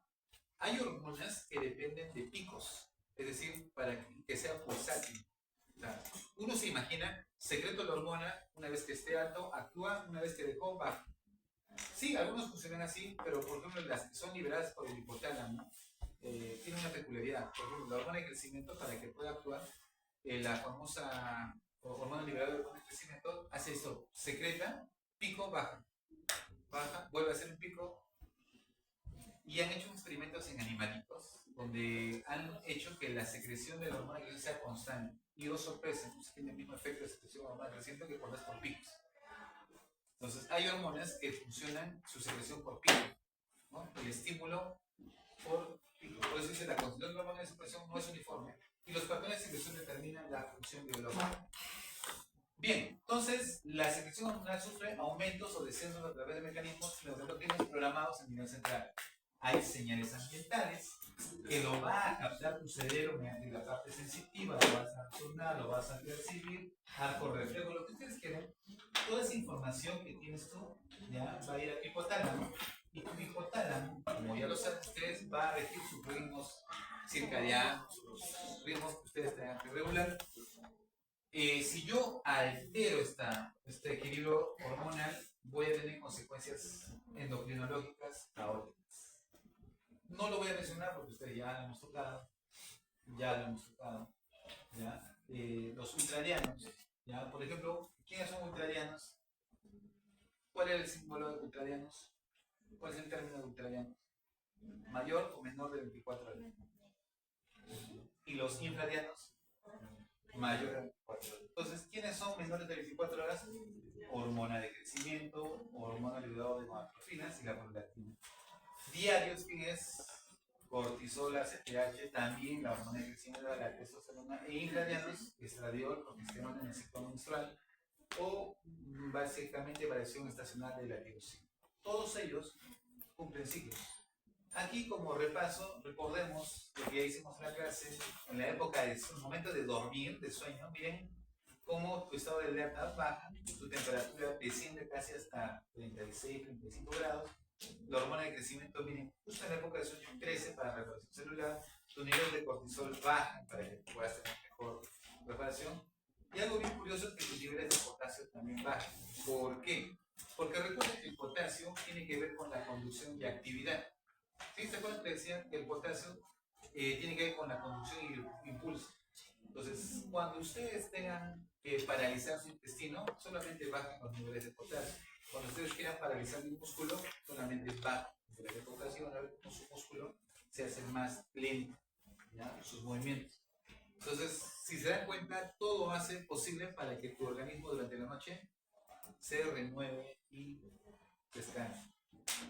Hay hormonas que dependen de picos, es decir, para que sea pulsátil. O sea, uno se imagina, secreto la hormona, una vez que esté alto, actúa, una vez que dejó, baja. Sí, algunos funcionan así, pero por ejemplo las que son liberadas por el hipotálamo tienen una peculiaridad. Por ejemplo, la hormona de crecimiento, para que pueda actuar, la famosa hormona liberada de hormona de crecimiento hace esto, secreta, pico, baja, baja, vuelve a hacer un pico. Y han hecho experimentos en animalitos donde han hecho que la secreción de la hormona de crecimiento sea constante. Y oh sorpresa, pues tiene el mismo efecto de secreción de hormona de crecimiento que cuando es por picos. Entonces, hay hormonas que funcionan su secreción por pico, ¿no? El estímulo por pico. Por eso dice la concentración de la hormona de secreción no es uniforme. Y los patrones de secreción determinan la función biológica. Bien, entonces la secreción hormonal sufre aumentos o descensos a través de mecanismos que los tienes programados a nivel central. Hay señales ambientales que lo va a captar tu cerebro mediante la parte sensitiva, lo vas a tornar, lo vas a percibir, arco reflejo, lo que ustedes quieran. Toda esa información que tienes tú ya va a ir al hipotálamo y tu hipotálamo, como ya lo saben ustedes, va a regir sus ritmos circadianos, los ritmos que ustedes tengan que regular. Si yo altero este equilibrio hormonal, voy a tener consecuencias endocrinológicas caóticas. No lo voy a mencionar porque ustedes ya lo hemos tocado. ¿Ya? Los ultradianos, ¿ya? Por ejemplo, ¿quiénes son ultradianos? ¿Cuál es el símbolo de ultradianos? ¿Cuál es el término de ultradianos? Mayor o menor de 24 horas. ¿Y los infradianos? Mayor de 24 horas. Entonces, ¿quiénes son menores de 24 horas? Hormona de crecimiento, hormona liberadora de gonadotrofinas y la prolactina. Diarios, ¿quién es? Cortisol, ACTH, también la hormona de crecimiento de la testosterona, e infradianos, estradiol, progesterona en el ciclo menstrual, o básicamente variación estacional de la tirosina. Todos ellos cumplen ciclos. Aquí, como repaso, recordemos lo que ya hicimos en la clase, en la época de momento de dormir, de sueño, miren cómo tu estado de alerta baja, tu temperatura desciende casi hasta 36, 35 grados, la hormona de crecimiento, miren, justo en la época de sueño crece para reparación celular, tu nivel de cortisol baja para que puedas tener mejor reparación. Y algo bien curioso es que tus niveles de potasio también bajan. ¿Por qué? Porque recuerden que el potasio tiene que ver con la conducción y actividad. ¿Sí? ¿Se acuerdan que decían que el potasio tiene que ver con la conducción y el impulso? Entonces, cuando ustedes tengan que paralizar su intestino, solamente bajan los niveles de potasio. Cuando ustedes quieran paralizar el músculo, solamente bajan los niveles de potasio, una vez que su músculo se hace más lento, ¿ya? Sus movimientos. Entonces, si se dan cuenta, todo hace posible para que tu organismo durante la noche se renueve y descanse.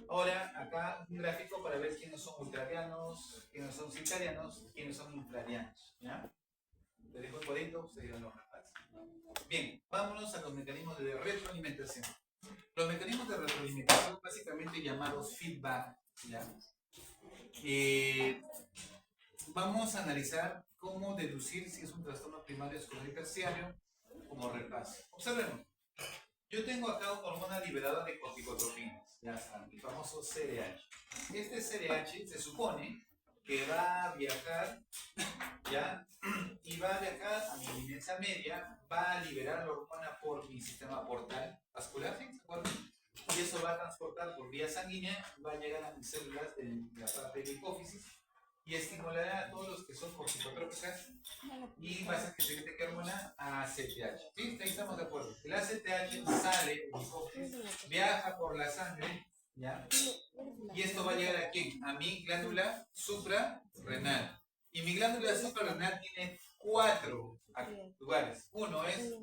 Ahora, acá un gráfico para ver quiénes son ultradianos, quiénes son circadianos, quiénes son infradianos, ¿ya? Les dejo el cuadrito, ustedes ya lo repasan. Bien, vámonos a los mecanismos de retroalimentación. Los mecanismos de retroalimentación, básicamente llamados feedback, ¿ya? Vamos a analizar cómo deducir si es un trastorno primario, secundario y terciario como repaso. Observemos. Yo tengo acá una hormona liberadora de corticotropinas, ya está, el famoso CDH. Este CDH se supone que va a viajar, ¿ya? Y va a viajar a mi lineaza media, va a liberar la hormona por mi sistema portal vascular, ¿sí? ¿Se acuerdan? Y eso va a transportar por vía sanguínea, va a llegar a mis células de la parte de la hipófisis y estimulará a todos los que son corticotrópicas y va a hacer que se detecte hormona ACTH. ¿Sí? Ahí estamos de acuerdo. El ACTH sale de mi hipófisis, viaja por la sangre, ¿ya? Y esto va a llegar a ¿quién? A mi glándula suprarrenal. Y mi glándula suprarrenal tiene 4 lugares. Uno es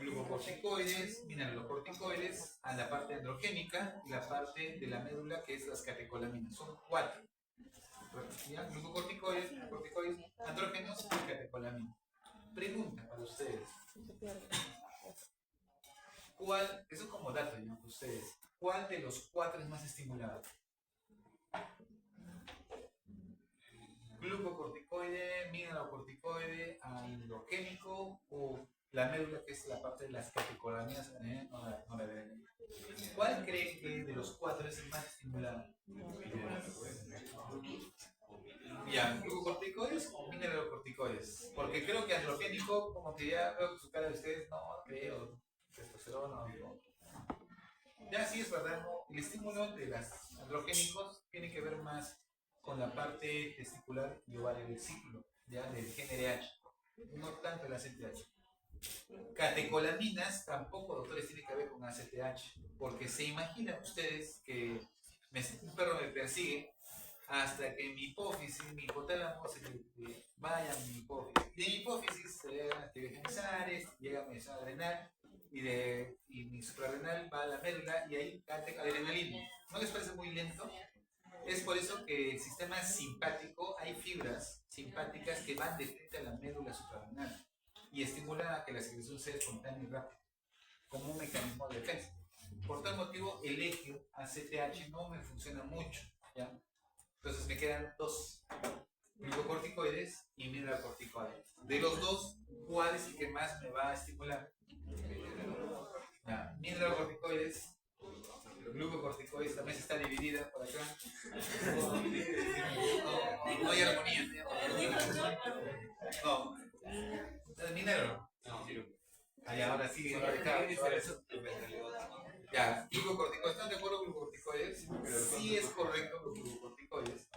glucocorticoides, mineralocorticoides, a la parte androgénica y la parte de la médula que es las catecolaminas. Son 4. ¿Ya? Glucocorticoides, andrógenos y catecolaminas. Pregunta para ustedes. ¿Cuál, eso como dato ya para ustedes, cuál de los 4 es más estimulado? Glucocorticoide, mineralocorticoide, androgénico o la médula que es la parte de las catecolaminas, ¿cuál creen que de los 4 es el más estimulado? Ya, glucocorticoides o mineralocorticoides. Porque creo que androgénico, como que ya veo que su cara de ustedes, no creo, testosterona, no. Ya sí es verdad, ¿no? El estímulo de los androgénicos tiene que ver más con la parte testicular y ovario del ciclo, ya del GnRH, no tanto el ACTH. Catecolaminas tampoco, doctores, tiene que ver con ACTH, porque se imaginan ustedes que un perro me persigue hasta que mi hipófisis, mi hipotálamo se vaya a mi hipófisis. Y de mi hipófisis se le dan actividades genitales, llega a mi zona adrenal y mi suprarrenal va a la médula y ahí cate adrenalina. ¿No les parece muy lento? Es por eso que el sistema simpático, hay fibras simpáticas que van de frente a la médula suprarrenal y estimulan a que la secreción sea espontánea y rápida, como un mecanismo de defensa. Por tal motivo, el eje ACTH no me funciona mucho, ¿ya? Entonces me quedan dos, glucocorticoides y mineralocorticoides. De los dos, ¿cuál es el que más me va a estimular? Mineralocorticoides, glucocorticoides, también está dividida por acá. No hay armonía. No, minero. Ahora sí, ya, glucocorticoides, ¿están de acuerdo con glucocorticoides? Sí es correcto los glucocorticoides,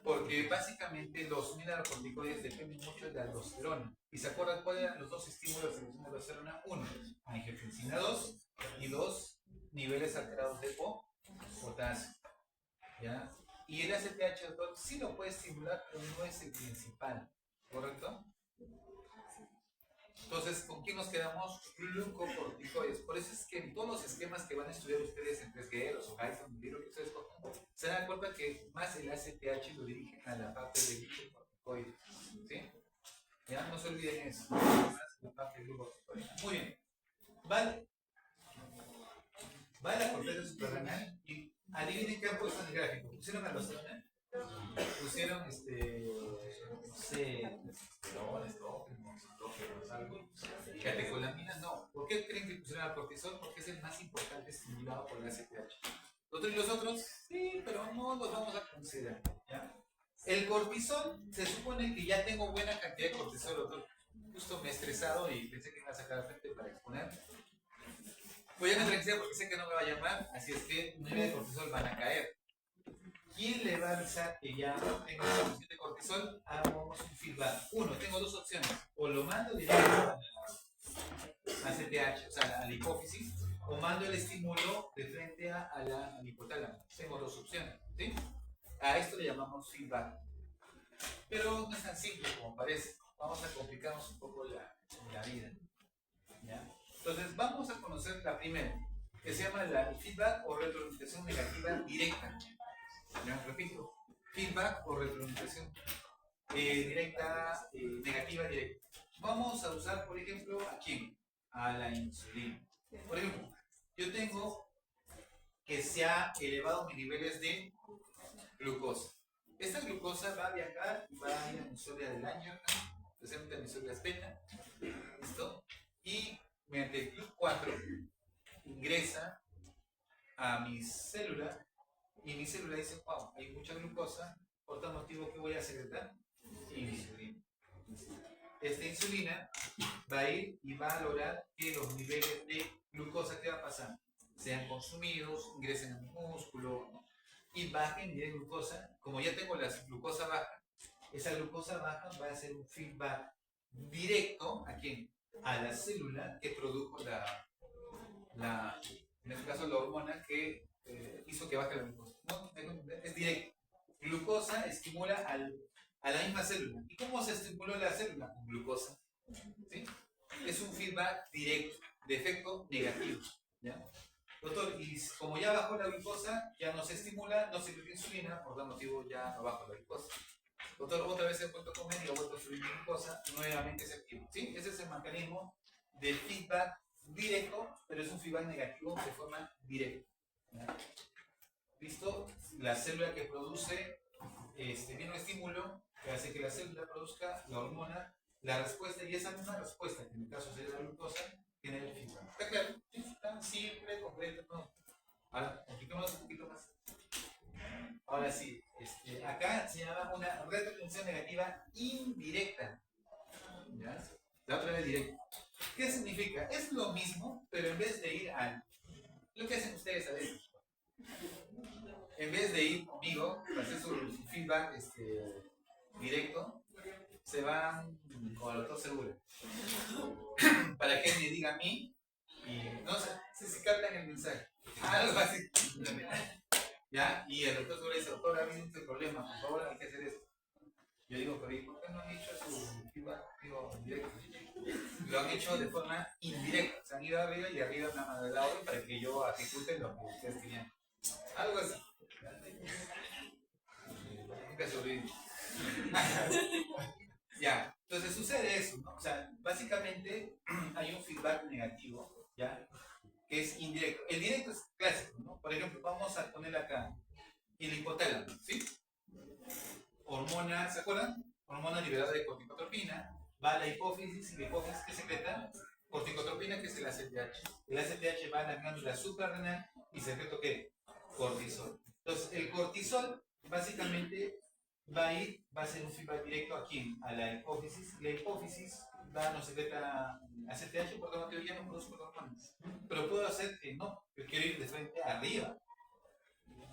porque básicamente los mineralocorticoides dependen mucho de la aldosterona. ¿Y se acuerdan cuáles eran los dos estímulos de la aldosterona? Uno, angiotensina 2 y dos, niveles alterados de potasio. ¿Ya? Y el ACTH, doctor, sí lo puede estimular, pero no es el principal, ¿correcto? Entonces, ¿con quién nos quedamos? Glucocorticoides. Por eso es que en todos los esquemas que van a estudiar ustedes en 3G, los Horizon, el libro que ustedes cojan, se dan cuenta que más el ACTH lo dirigen a la parte de glucocorticoides. ¿Sí? Ya no se olviden eso. Más la parte de glucocorticoides. Muy bien. Vale. Va a la corteza suprarrenal y adivinen qué han puesto en el gráfico. ¿Pusieron aldosterona? Pusieron no sé, algo. Catecolaminas no. ¿Por qué creen que pusieron al cortisol? Porque es el más importante estimulado por el ACTH. ¿Nosotros y los otros? Sí, pero no los vamos a considerar. ¿Ya? El cortisol, se supone que ya tengo buena cantidad de cortisol, doctor. Justo me he estresado y pensé que iba a sacar frente para exponer. Voy a me tranquilizar porque sé que no me va a llamar, así es que un nivel de cortisol van a caer. ¿Quién le va a avisar que ya tengo suficiente cortisol? Hagamos un feedback. Uno, tengo dos opciones. O lo mando directo a CTH, o sea, a la hipófisis, o mando el estímulo de frente al hipotálamo. Tengo dos opciones. ¿Sí? A esto le llamamos feedback. Pero no es tan simple como parece. Vamos a complicarnos un poco la vida. ¿Ya? Entonces, vamos a conocer la primera, que se llama el feedback o retroalimentación negativa directa. ¿Ya? Repito, feedback o retroalimentación directa, negativa directa. Vamos a usar, por ejemplo, ¿a quién? A la insulina. Por ejemplo, yo tengo que se ha elevado mis niveles de glucosa. Esta glucosa va a viajar y va a ir a mi célula del año, especialmente a mis células beta. ¿Listo? Y mediante el GLUT4 ingresa a mi célula y mi célula dice, wow, hay mucha glucosa, por tal motivo, ¿qué voy a secretar? Insulina. Esta insulina va a ir y va a lograr que los niveles de glucosa, ¿qué va a pasar? Sean consumidos, ingresen a mi músculo, ¿no? Y bajen de glucosa. Como ya tengo la glucosa baja, esa glucosa baja va a hacer un feedback directo ¿a quién? A la célula que produjo en este caso la hormona que hizo que baje la glucosa. ¿No? Es directo. Glucosa estimula a la misma célula. ¿Y cómo se estimuló la célula? Con glucosa. ¿Sí? Es un feedback directo, de efecto negativo. ¿Ya? Doctor, y como ya bajó la glucosa, ya no se estimula, no se produce insulina, por tal motivo ya no bajo la glucosa. Doctor, otra vez he vuelto a comer y he vuelto a subir mi glucosa, nuevamente se activa. ¿Sí? Ese es el mecanismo del feedback directo, pero es un feedback negativo de forma directa. ¿Ya? ¿Listo? La célula que produce viene un estímulo que hace que la célula produzca la hormona, la respuesta, y esa misma respuesta, que en el caso sería la glucosa, tiene el feedback. ¿Está claro? ¿Sí? Tan simple, completo, ¿no? Ahora, compliquemos un poquito más. Ahora sí, acá se llama una retroalimentación negativa indirecta. ¿Ya? La otra vez directa. ¿Qué significa? Es lo mismo, pero en vez de ir al... Lo que hacen ustedes a veces. En vez de ir conmigo, hacer su feedback directo, se van con el doctor Segura. Para que él me diga a mí y no sé si captan el mensaje. Algo así. ¿Ya? Y el doctor Segura dice, doctor, ha habido este problema, por favor, hay que hacer esto. Yo digo, pero ¿y por qué no han hecho su feedback directo? Lo han hecho de forma indirecta. Se han ido arriba y arriba me han mandado para que yo ejecute lo que ustedes querían. Algo así. Nunca se olvide. Ya, entonces sucede eso, ¿no? O sea, básicamente hay un feedback negativo, ¿ya? Que es indirecto. El directo es clásico, ¿no? Por ejemplo, vamos a poner acá el hipotálamo, ¿sí? Hormona, ¿se acuerdan? Hormona liberada de corticotropina, va a la hipófisis y la hipófisis que secreta corticotropina, que es el ACTH. El ACTH va a la glándula suprarrenal y secreto ¿qué? Cortisol. Entonces, el cortisol básicamente va a ser un feedback directo aquí a la hipófisis. La hipófisis nos secreta ACTH porque no te ya no produce hormonas. Pero puedo hacer que no, yo quiero ir de frente arriba,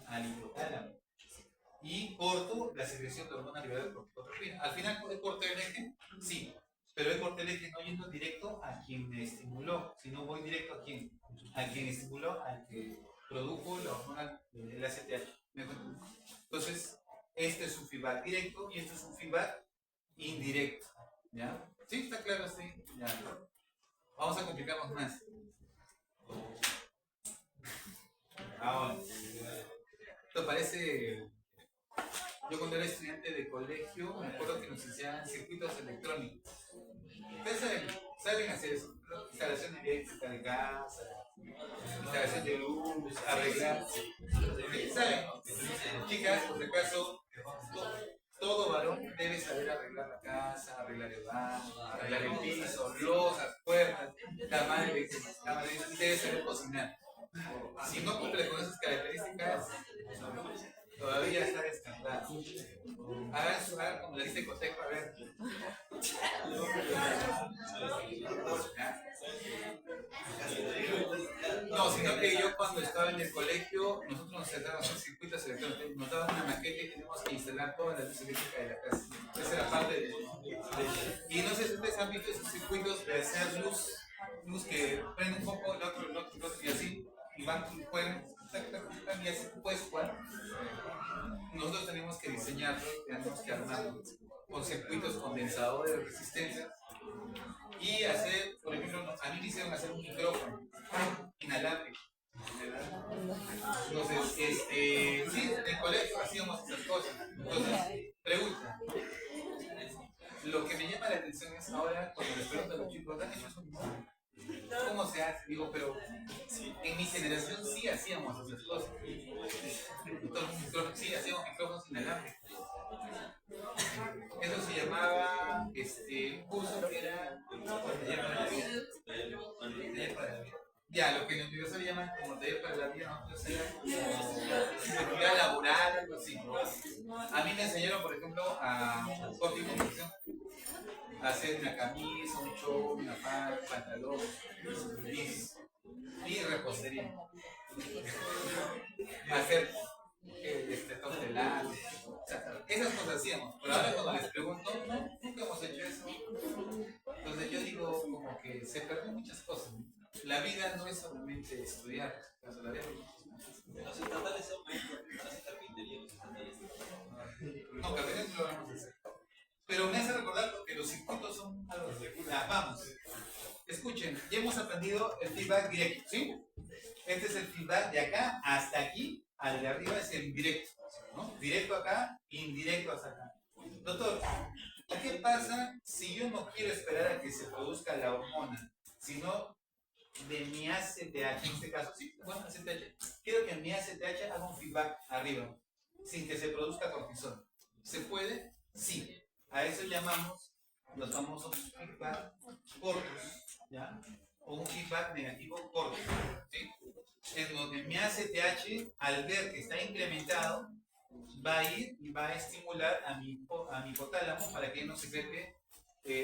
al hipotálamo. Y corto la secreción de hormona liberada de corticotropina. Al final, ¿puede cortar el eje? Sí. Pero he cortado el eje no yendo directo a quien me estimuló, sino voy directo a quien estimuló, al que produjo la hormona del ACTH. Entonces, este es un feedback directo y este es un feedback indirecto. ¿Ya? ¿Sí? ¿Está claro? ¿Sí? Ya. Vamos a complicarnos más. Ahora, esto parece... Yo cuando era estudiante de colegio, me acuerdo que nos enseñaban circuitos electrónicos. Ustedes saben hacer eso. Instalación eléctrica de casa, instalación de luz, arreglar. ¿Saben? Chicas, por si acaso, todo varón debe saber arreglar la casa, arreglar el baño, arreglar el piso, losas, puertas, cama eléctrica, debe saber cocinar. Si no cumple con esas características, todavía está descartado. Hagan como le dice Coteco, a ver. No, sino que yo cuando estaba en el colegio, nosotros nos sentábamos en circuitos electrónicos, nos daban una maqueta y teníamos que instalar toda la luz eléctrica de la casa. Esa era parte de... Y no sé si ustedes han visto esos circuitos de hacer luz que prende un poco, el otro, y así, y van, pueden, y así puedes jugar. Nosotros tenemos que diseñarlo, tenemos que armarlo con circuitos condensadores de resistencia y hacer, por ejemplo, a mí me hicieron hacer un micrófono inalámbrico. Entonces, sí, en el colegio hacíamos esas cosas. Entonces, pregunta. Lo que me llama la atención es ahora, cuando les pregunto a los chicos, ¿han hecho eso? ¿Cómo se hace? Digo, pero en mi generación sí hacíamos esas cosas. Sí, hacíamos micrófonos inalámbricos. Eso se llamaba un curso que era ya, lo que en el universo le llaman como taller para la vida, nosotros era como actividad laboral, algo así. A mí me enseñaron, por ejemplo, a corte y confección, a hacer una camisa, un short, una pantalón, y repostería. Hacer tosteladas. O sea, esas cosas hacíamos. Pero ahora cuando les pregunto, no, nunca hemos hecho eso. Entonces yo digo como que se perden muchas cosas. La vida no es solamente estudiar. La vida los estatales son carpintería, los estatales. No, carpintería no lo vamos a hacer. Pero me hace recordar que los circuitos son algo de... Vamos. Escuchen, ya hemos aprendido el feedback directo, ¿sí? Este es el feedback de acá hasta aquí, al de arriba es el indirecto, ¿no? Directo acá, indirecto hasta acá. Doctor, ¿qué pasa si yo no quiero esperar a que se produzca la hormona, sino de mi ACTH, en este caso, sí, bueno, ACTH, quiero que mi ACTH haga un feedback arriba, sin que se produzca cortisol? ¿Se puede? Sí. A eso llamamos los famosos feedback cortos, ¿ya? O un feedback negativo corto, ¿sí? En donde mi ACTH, al ver que está incrementado, va a ir y va a estimular a mi hipotálamo para que no secrete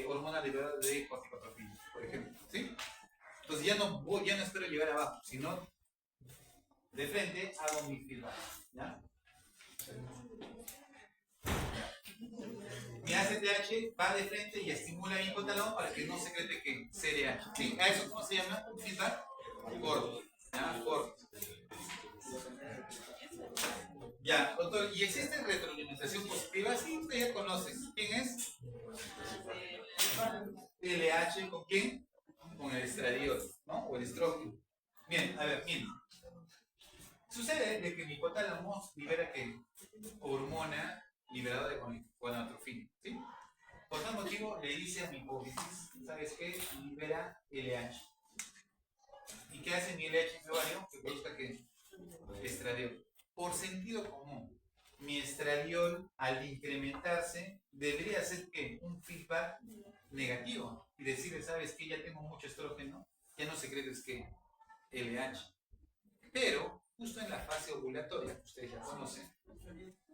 hormona liberada de corticotropinas, por ejemplo. ¿Sí? Entonces ya no espero llegar abajo, sino de frente hago mi feedback. ¿Ya? Mi ACTH va de frente y estimula mi hipotálamo para que no secrete que CDH. ¿Sí? ¿A eso cómo se llama? Un feedback corto. ¿Ya? Corto. Ya, doctor, ¿y existe retroalimentación positiva? Sí, usted ya conoce. ¿Quién es? LH, ¿con quién? Con el estradiol, ¿no? O el estrógeno. Bien, a ver, miren. Sucede de que mi hipotálamo libera ¿qué? Hormona liberada de gonadotrofina, ¿sí? Por tal motivo le dice a mi hipófisis, ¿sabes qué? Libera LH. ¿Y qué hace mi LH en el ovario? Que produzca ¿qué? Estradiol. Por sentido común, mi estradiol al incrementarse debería hacer ¿qué? Un feedback negativo y decirle, ¿sabes qué? Ya tengo mucho estrógeno, ya no secretes que LH. Pero justo en la fase ovulatoria, que ustedes ya conocen,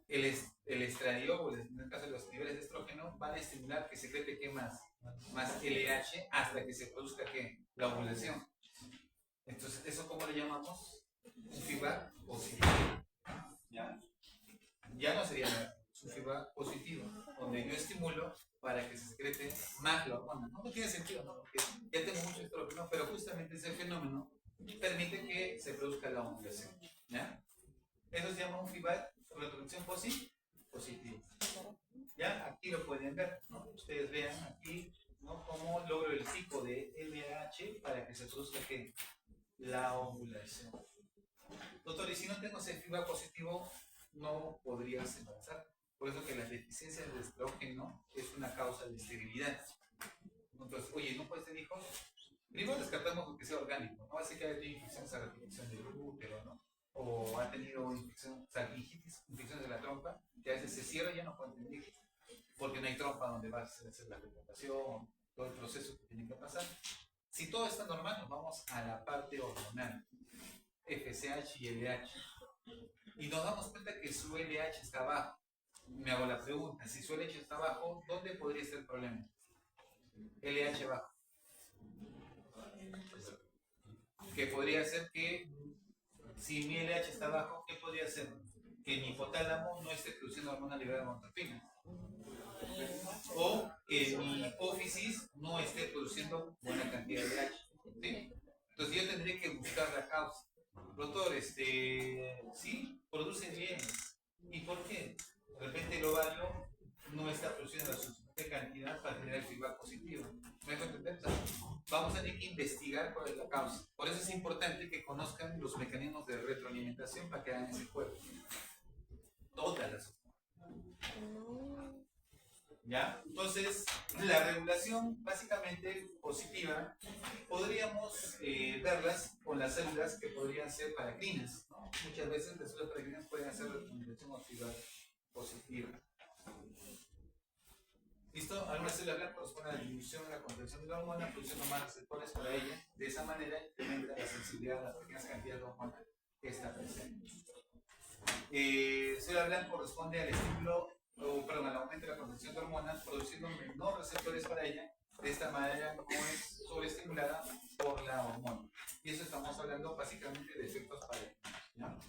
el estradiol, o en el caso de los niveles de estrógeno, van a estimular que secrete ¿qué más? Más LH hasta que se produzca ¿qué? La ovulación. Entonces, ¿eso cómo le llamamos? Un feedback positivo. Ya no sería un feedback positivo, donde yo estimulo para que se secrete más la hormona. No tiene sentido, ¿no? Porque ya tengo mucho estrógeno, pero justamente ese fenómeno permite que se produzca la ovulación. ¿Ya? Eso se llama un feedback, reproducción positiva. ¿Ya? Aquí lo pueden ver, ¿no? Ustedes vean aquí, ¿no? Cómo logro el pico de LH para que se produzca ¿qué? La ovulación. Doctor, y si no tengo ese feedback positivo, no podrías embarazar. Por eso que la deficiencia de estrógeno es una causa de esterilidad. Entonces, oye, ¿no puedes tener hijos? Primero descartamos que sea orgánico, ¿no? Así que ha tenido infecciones a repetición del útero, ¿no? O ha tenido salpingitis, infecciones de la trompa, que a veces se cierra y ya no pueden tener hijos, porque no hay trompa donde va a hacer la fecundación, todo el proceso que tiene que pasar. Si todo está normal, nos vamos a la parte hormonal, FSH y LH. Y nos damos cuenta que su LH está bajo. Me hago la pregunta, si su LH está bajo, ¿dónde podría estar el problema? LH bajo. Que podría ser que, si mi LH está bajo, ¿qué podría ser? Que mi hipotálamo no esté produciendo hormona liberada de gonadotrofina. O que mi hipófisis no esté produciendo buena cantidad de LH. ¿Sí? Entonces yo tendré que buscar la causa. Doctor, sí, produce bien. ¿Y por qué? De repente el ovario no está produciendo la suficiente cantidad para tener el feedback positivo. ¿Me dejo entender? Vamos a tener que investigar cuál es la causa. Por eso es importante que conozcan los mecanismos de retroalimentación para que hagan ese juego. Todas las. ¿Ya? Entonces, la regulación básicamente positiva podríamos verlas con las células que podrían ser paracrinas, ¿no? Muchas veces las células paracrinas pueden hacer retroalimentación activa positiva. ¿Listo? Algunas células blancas corresponden a la disminución de la concentración de la hormona, produciendo más receptores para ella. De esa manera incrementa la sensibilidad a las pequeñas cantidades de hormona que está presente. Célula blanca corresponde al estímulo, perdón, al aumento de la concentración de hormonas, produciendo menores receptores para ella. De esta manera no es sobreestimulada por la hormona. Y eso estamos hablando básicamente de efectos paracrinos.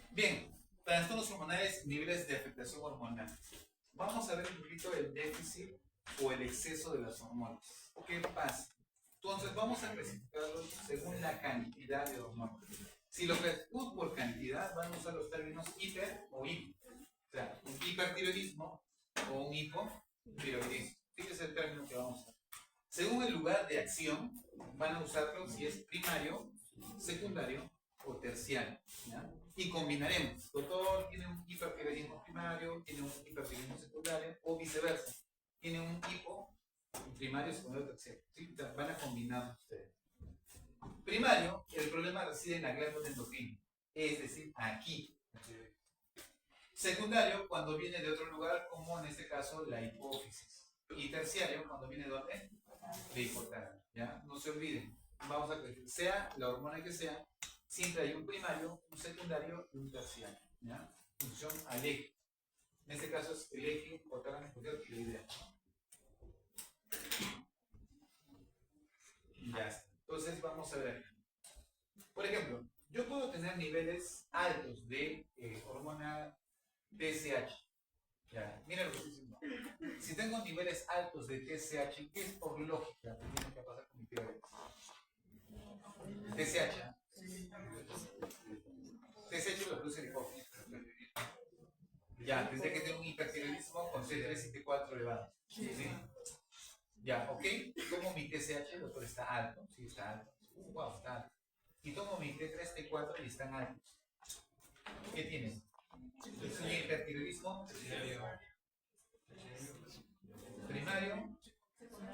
Bien, trastornos hormonales, niveles de afectación hormonal. Vamos a ver un poquito el déficit o el exceso de las hormonas. ¿Qué pasa? Entonces vamos a clasificarlos según la cantidad de hormonas. Si lo clasificamos por cantidad, van a usar los términos hiper o hipo. O sea, un hipertiroidismo o un hipotiroidismo. Fíjese el término que vamos a usar. Según el lugar de acción, van a usarlo si es primario, secundario o terciario. ¿Ya? Y combinaremos. Doctor tiene un hipertiroidismo primario, tiene un hipertiroidismo secundario o viceversa. Tiene un hipo primario, secundario o terciario. ¿Sí? Van a combinar ustedes. Primario, el problema reside en la glándula endocrina, es decir, aquí. Secundario, cuando viene de otro lugar, como en este caso la hipófisis. Y terciario, cuando viene de ¿dónde? De hipotálamo. ¿Ya? No se olviden. Vamos a creer, sea la hormona que sea, siempre hay un primario, un secundario y un terciario, ¿ya? Función al eje. En este caso es el eje hipotálamo hipotálamo tiroideo. Ya está. Entonces vamos a ver. Por ejemplo, yo puedo tener niveles altos de hormona TSH. Ya, mira lo que estoy diciendo. Si tengo niveles altos de TSH, ¿qué es por lógica que tiene que pasar con mi tiroides? TSH. TSH lo produce el hipófisis. Ya, tendré que tener un hipertiroidismo con T3 y T4 elevado. ¿Sí? Ya, ¿ok? Tomo mi TSH, el doctor está alto. Sí, está alto. Wow, está alto. Y tomo mi T3, T4 y están altos. ¿Qué tienen? Es un hipertiroidismo primario,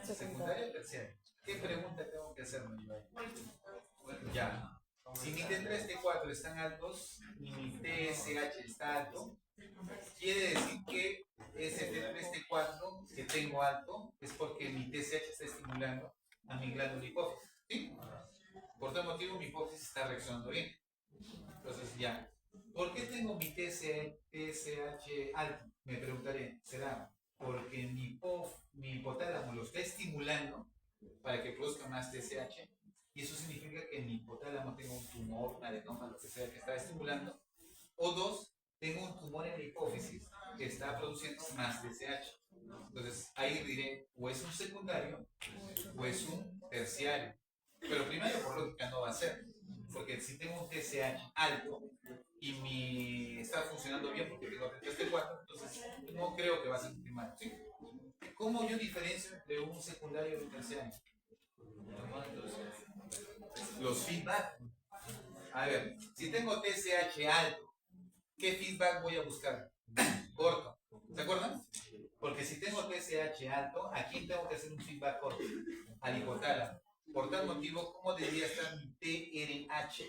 secundario, terciario. ¿Qué pregunta tengo que hacerme yo ahí? Ya. Si mi T3, T4 están altos y mi TSH está alto, quiere decir que ese T3, T4 que tengo alto es porque mi TSH está estimulando a mi glándula hipófisis. ¿Sí? Por tal motivo mi hipófisis está reaccionando bien. Entonces ya. ¿Por qué tengo mi TSH alto? Me preguntaré. ¿Será porque mi hipotálamo lo está estimulando para que produzca más TSH? Y eso significa que mi hipotálamo tenga un tumor, un adenoma, lo que sea que está estimulando. O dos, tengo un tumor en la hipófisis que está produciendo más TSH. Entonces ahí diré, o es un secundario o es un terciario. Pero primero, por lógica, no va a ser. Porque si tengo un TSH alto y mi está funcionando bien porque tengo T3, T4, entonces no creo que va a ser un primario. ¿Sí? ¿Cómo yo diferencio entre un secundario y un terciario? Los feedback. A ver, si tengo TSH alto, ¿qué feedback voy a buscar? Corto. ¿Se acuerdan? Porque si tengo TSH alto, aquí tengo que hacer un feedback corto, al hipotálamo. Por tal motivo, ¿cómo debería estar mi TRH?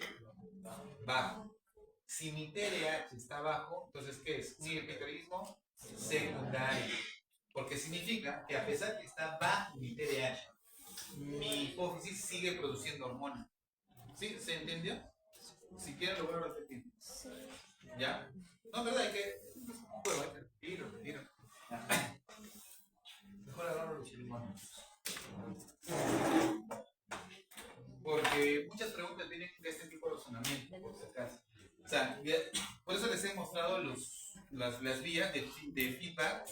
Bajo. Si mi TRH está bajo, entonces, ¿qué es? Un hipertiroidismo secundario. Porque significa que a pesar que está bajo mi TRH, mi hipófisis sigue produciendo hormona. ¿Sí? ¿Se entendió? Si quieren lo vuelvo a repetir. ¿Ya? No, verdad, hay que... Bueno, hay que repetirlo. Mejor agarro los pulmones. Porque muchas preguntas vienen de este tipo de razonamiento, por si acaso. O sea, por eso les he mostrado las vías de feedback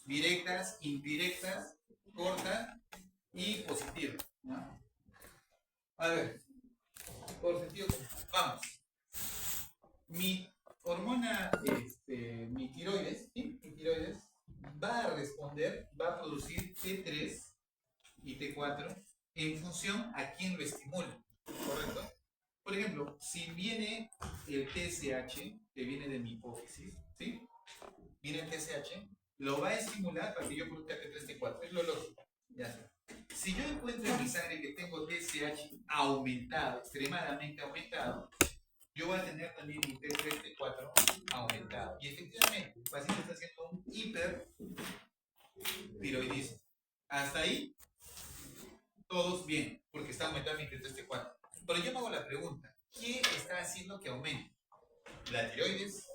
directas, indirectas, cortas y positivas. ¿No? A ver, por sentido común. Vamos. Mi hormona, mi tiroides, ¿sí? Mi tiroides va a responder, va a producir T3 y T4 en función a quién lo estimula, ¿correcto? Por ejemplo, si viene el TSH, que viene de mi hipófisis, ¿sí? Viene el TSH, lo va a estimular para que yo produzca T3, T4, es lo lógico. Ya está. Si yo encuentro en mi sangre que tengo TSH aumentado, extremadamente aumentado, yo voy a tener también mi T3, T4 aumentado. Y efectivamente, el paciente está haciendo un hipertiroidismo. Hasta ahí, todos bien, porque está aumentando mi T3, T4. Pero yo me hago la pregunta, ¿qué está haciendo que aumente? ¿La tiroides,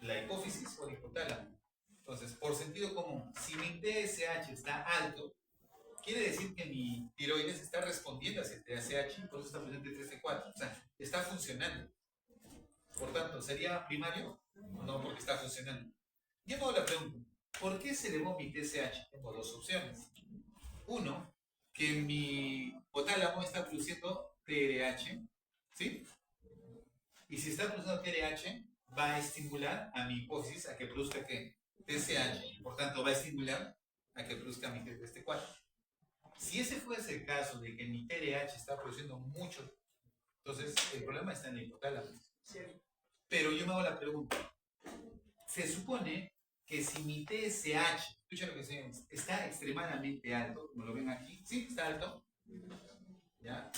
la hipófisis o el hipotálamo? Entonces, por sentido común, si mi TSH está alto, quiere decir que mi tiroides está respondiendo a ese TSH y por eso está presente T3, T4. O sea, está funcionando. Por tanto, ¿sería primario? No, porque está funcionando. Yo me hago la pregunta, ¿por qué se elevó mi TSH? Tengo dos opciones. Uno, que mi hipotálamo está produciendo TRH, ¿sí? Y si está produciendo TRH, va a estimular a mi hipófisis a que produzca ¿qué? TSH. Por tanto, va a estimular a que produzca mi T3, T4. Si ese fuese el caso de que mi TRH está produciendo mucho, entonces el problema está en el hipotálamo. Pero yo me hago la pregunta, se supone que si mi TSH, escucha lo que se está extremadamente alto, como lo ven aquí, sí, está alto, ¿ya?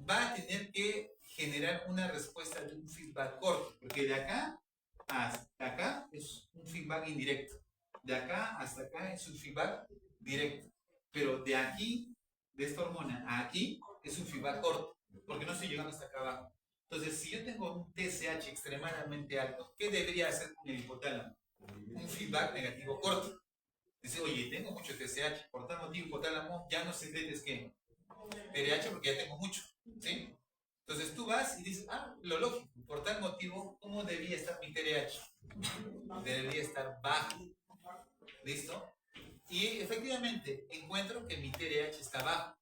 Va a tener que generar una respuesta de un feedback corto, porque de acá hasta acá es un feedback indirecto, de acá hasta acá es un feedback directo, pero de aquí, de esta hormona a aquí, es un feedback corto. porque no estoy llegando hasta acá abajo. Entonces, si yo tengo un TSH extremadamente alto, ¿qué debería hacer con el hipotálamo? Un feedback negativo corto. Dice, oye, tengo mucho TSH, por tal motivo hipotálamo ya no secretes que TDH porque ya tengo mucho, ¿sí? Entonces tú vas y dices, lo lógico, por tal motivo, ¿cómo debía estar mi TDH? Debería estar bajo, ¿listo? Y efectivamente encuentro que mi TDH está bajo.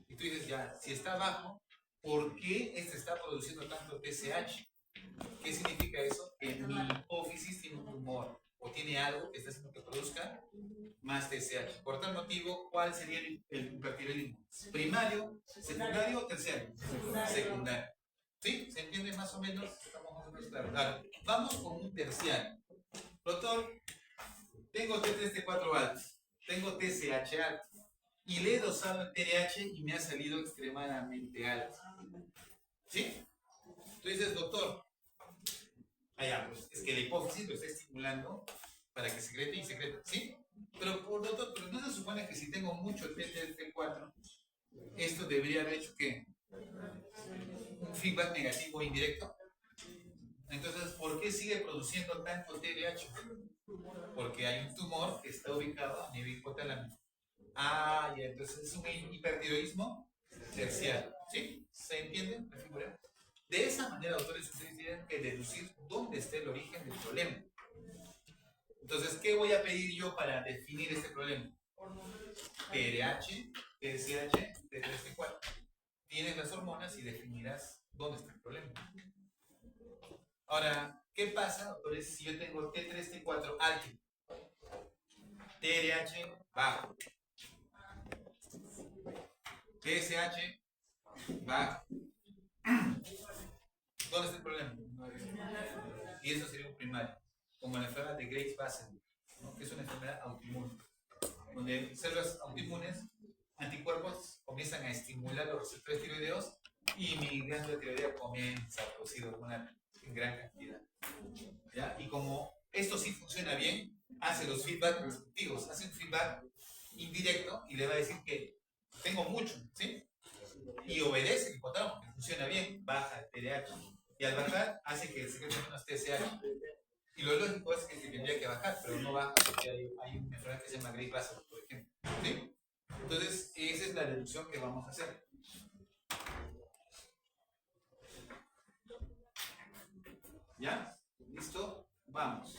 Y tú dices, ya, si está bajo, ¿por qué este está produciendo tanto TSH? ¿Qué significa eso? Que mi hipófisis tiene un tumor o tiene algo que está haciendo que produzca más TSH. Por tal motivo, ¿cuál sería el hipertiroidismo? ¿Primario, secundario o terciario? Secundario. ¿Sí? ¿Se entiende más o menos? Estamos más o menos claros. Ahora, vamos con un terciario. Doctor, tengo T3, T4 alto, tengo TSH alto, y le he dosado el TDH y me ha salido extremadamente alto. ¿Sí? Tú dices, doctor, pues es que la hipófisis lo está estimulando para que secrete y secrete. ¿Sí? Pero, doctor, pero no se supone que si tengo mucho T3, T4, esto debería haber hecho que un feedback negativo indirecto. Entonces, ¿por qué sigue produciendo tanto TDH? Porque hay un tumor que está ubicado a nivel hipotalámico. Y entonces es un hipertiroidismo terciario. ¿Sí? ¿Se entiende la figura? De esa manera, autores, ustedes tienen que deducir dónde está el origen del problema. Entonces, ¿qué voy a pedir yo para definir este problema? TDH, TSH, T3, T4. Tienes las hormonas y definirás dónde está el problema. Ahora, ¿qué pasa, doctores, si yo tengo T3, T4 alto, TDH bajo, TSH bajo? ¿Dónde está el problema? Y eso sería un primario, como la enfermedad de Graves-Bassett, ¿no? Que es una enfermedad autoinmune, donde células autoinmunes, anticuerpos, comienzan a estimular los receptores tiroideos y mi glándula tiroidea comienza a producir hormona en gran cantidad. ¿Ya? Y como esto sí funciona bien, hace los feedback respectivos, hace un feedback indirecto y le va a decir que tengo mucho, ¿sí? Y obedece el hipotálamo, que funciona bien, baja el TDH. Y al bajar, hace que se creen menos TSH. Y lo lógico es que se tendría que bajar, pero no baja porque hay una enfermedad que se llama Graves-Bassett, por ejemplo. ¿Sí? Entonces, esa es la deducción que vamos a hacer. ¿Ya? ¿Listo? Vamos.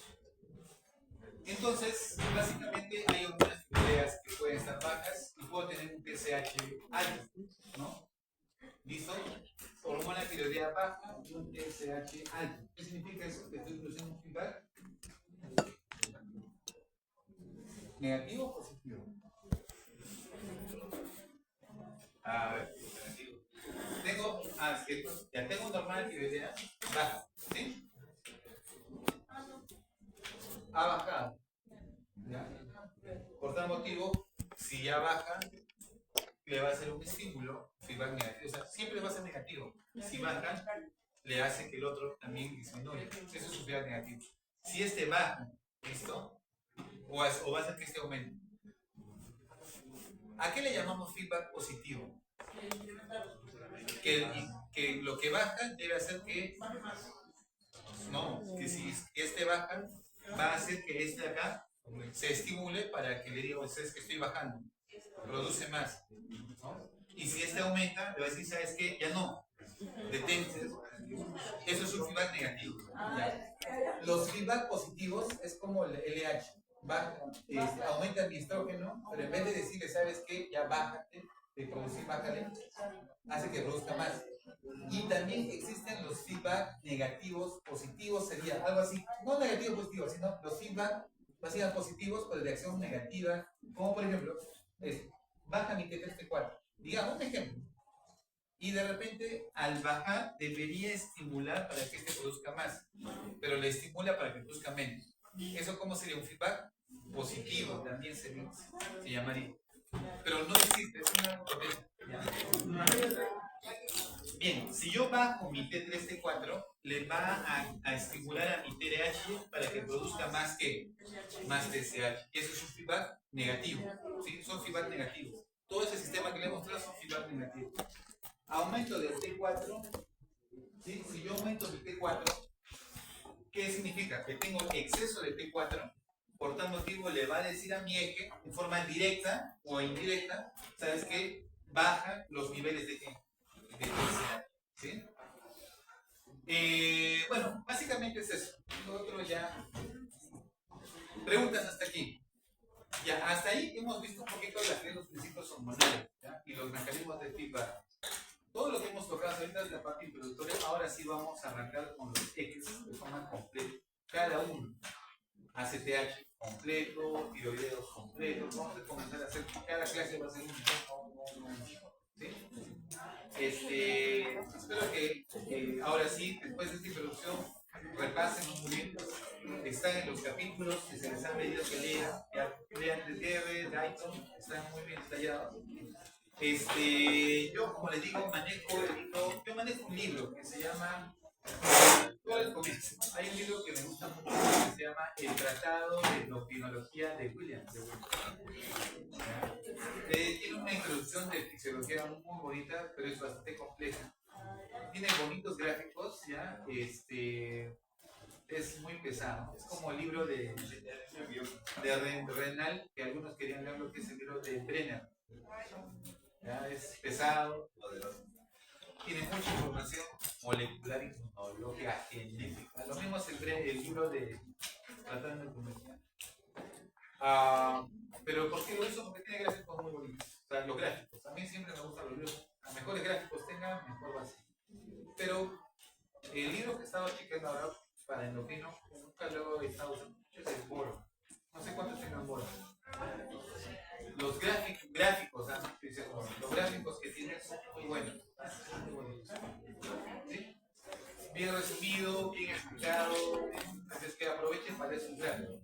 Entonces, básicamente hay algunas ideas que pueden estar bajas y puedo tener un TSH alto, ¿no? ¿Listo? Hormona tiroidea baja y un TSH alto. ¿Qué significa eso? Que estoy produciendo un feedback negativo o positivo. A ver, negativo. Ya tengo una hormona tiroidea baja, ¿sí? Ha bajado. ¿Ya? Por tal motivo, si ya baja, le va a hacer un estímulo, feedback negativo. O sea, siempre va a ser negativo. Si baja, le hace que el otro también disminuya. Eso es un feedback negativo. Si este baja, ¿listo? O va a hacer que este aumente. ¿A qué le llamamos feedback positivo? Que lo que baja debe hacer que, no, que si este baja, va a hacer que este acá se estimule para que le diga, pues es que estoy bajando, produce más, ¿no? Y si este aumenta, le va a decir, ¿sabes qué? Ya no, detente. Eso es un feedback negativo. ¿Ya? Los feedback positivos es como el LH. Aumenta mi estrógeno, pero en vez de decirle, ¿sabes qué? Ya bájate, de producir, bájale, hace que produzca más. Y también existen los feedback negativos, positivos, sería algo así, no negativos positivos, sino los feedback básicamente positivos, pero de acción negativa, como por ejemplo, baja mi T3, T4, digamos un ejemplo. Y de repente, al bajar, debería estimular para que este produzca más, pero le estimula para que produzca menos. ¿Eso cómo sería? Un feedback positivo, también se llamaría. Pero no existe, es una potencia. Bien, si yo bajo mi T3, T4, le va a estimular a mi TDH para que produzca más que más TSH. Y eso es un feedback negativo. ¿Sí? Son feedback negativos. Todo ese sistema que le he mostrado son feedback negativos. aumento del T4, ¿sí? Si yo aumento mi T4, ¿qué significa? Que tengo exceso de T4, por tanto motivo le va a decir a mi eje, en forma directa o indirecta, ¿sabes qué? Baja los niveles de TSH, ¿sí? Bueno, básicamente es eso. Lo otro ya. Preguntas hasta aquí. Ya, hasta ahí hemos visto un poquito los principios hormonales, ¿ya? Y los mecanismos de feedback. Todo lo que hemos tocado ahorita es la parte introductoria. Ahora sí vamos a arrancar con los ejes de forma completa. Cada uno. ACTH completo, tiroideos completos. Vamos a comenzar a hacer, cada clase va a ser un. ¿Sí? Espero que ahora sí, después de esta introducción, repasen muy bien. Están en los capítulos que se les han pedido que lean. Ya lean de Debe, Dayton, están muy bien detallados. Yo, como les digo, yo manejo un libro que se llama. Hay un libro que me gusta mucho que se llama El Tratado de Endocrinología de Williams. Tiene una introducción de fisiología muy bonita, pero es bastante compleja. Tiene bonitos gráficos, ¿ya? Es muy pesado. Es como el libro de Renal, que algunos querían leer lo que es el libro de Brenner. ¿Ya? Es pesado, tiene mucha información molecular, inmunológica, genética. Lo mismo es el libro de Tratado de Endocrinología. Pero ¿por qué lo uso? Porque tiene gráficos muy bonitos. O sea, los gráficos. A mí siempre me gustan los libros. A mejores gráficos tengan, mejor va a ser. Pero el libro que he estado chequeando ahora para endocrino, nunca lo he estado usando mucho, es el Boro. No sé cuántos tengan Boro. Los gráficos, los gráficos que tienen son muy buenos. Muy buenos. ¿Sí? Bien resumido, bien explicado. Así es que aprovechen para eso un gráfico.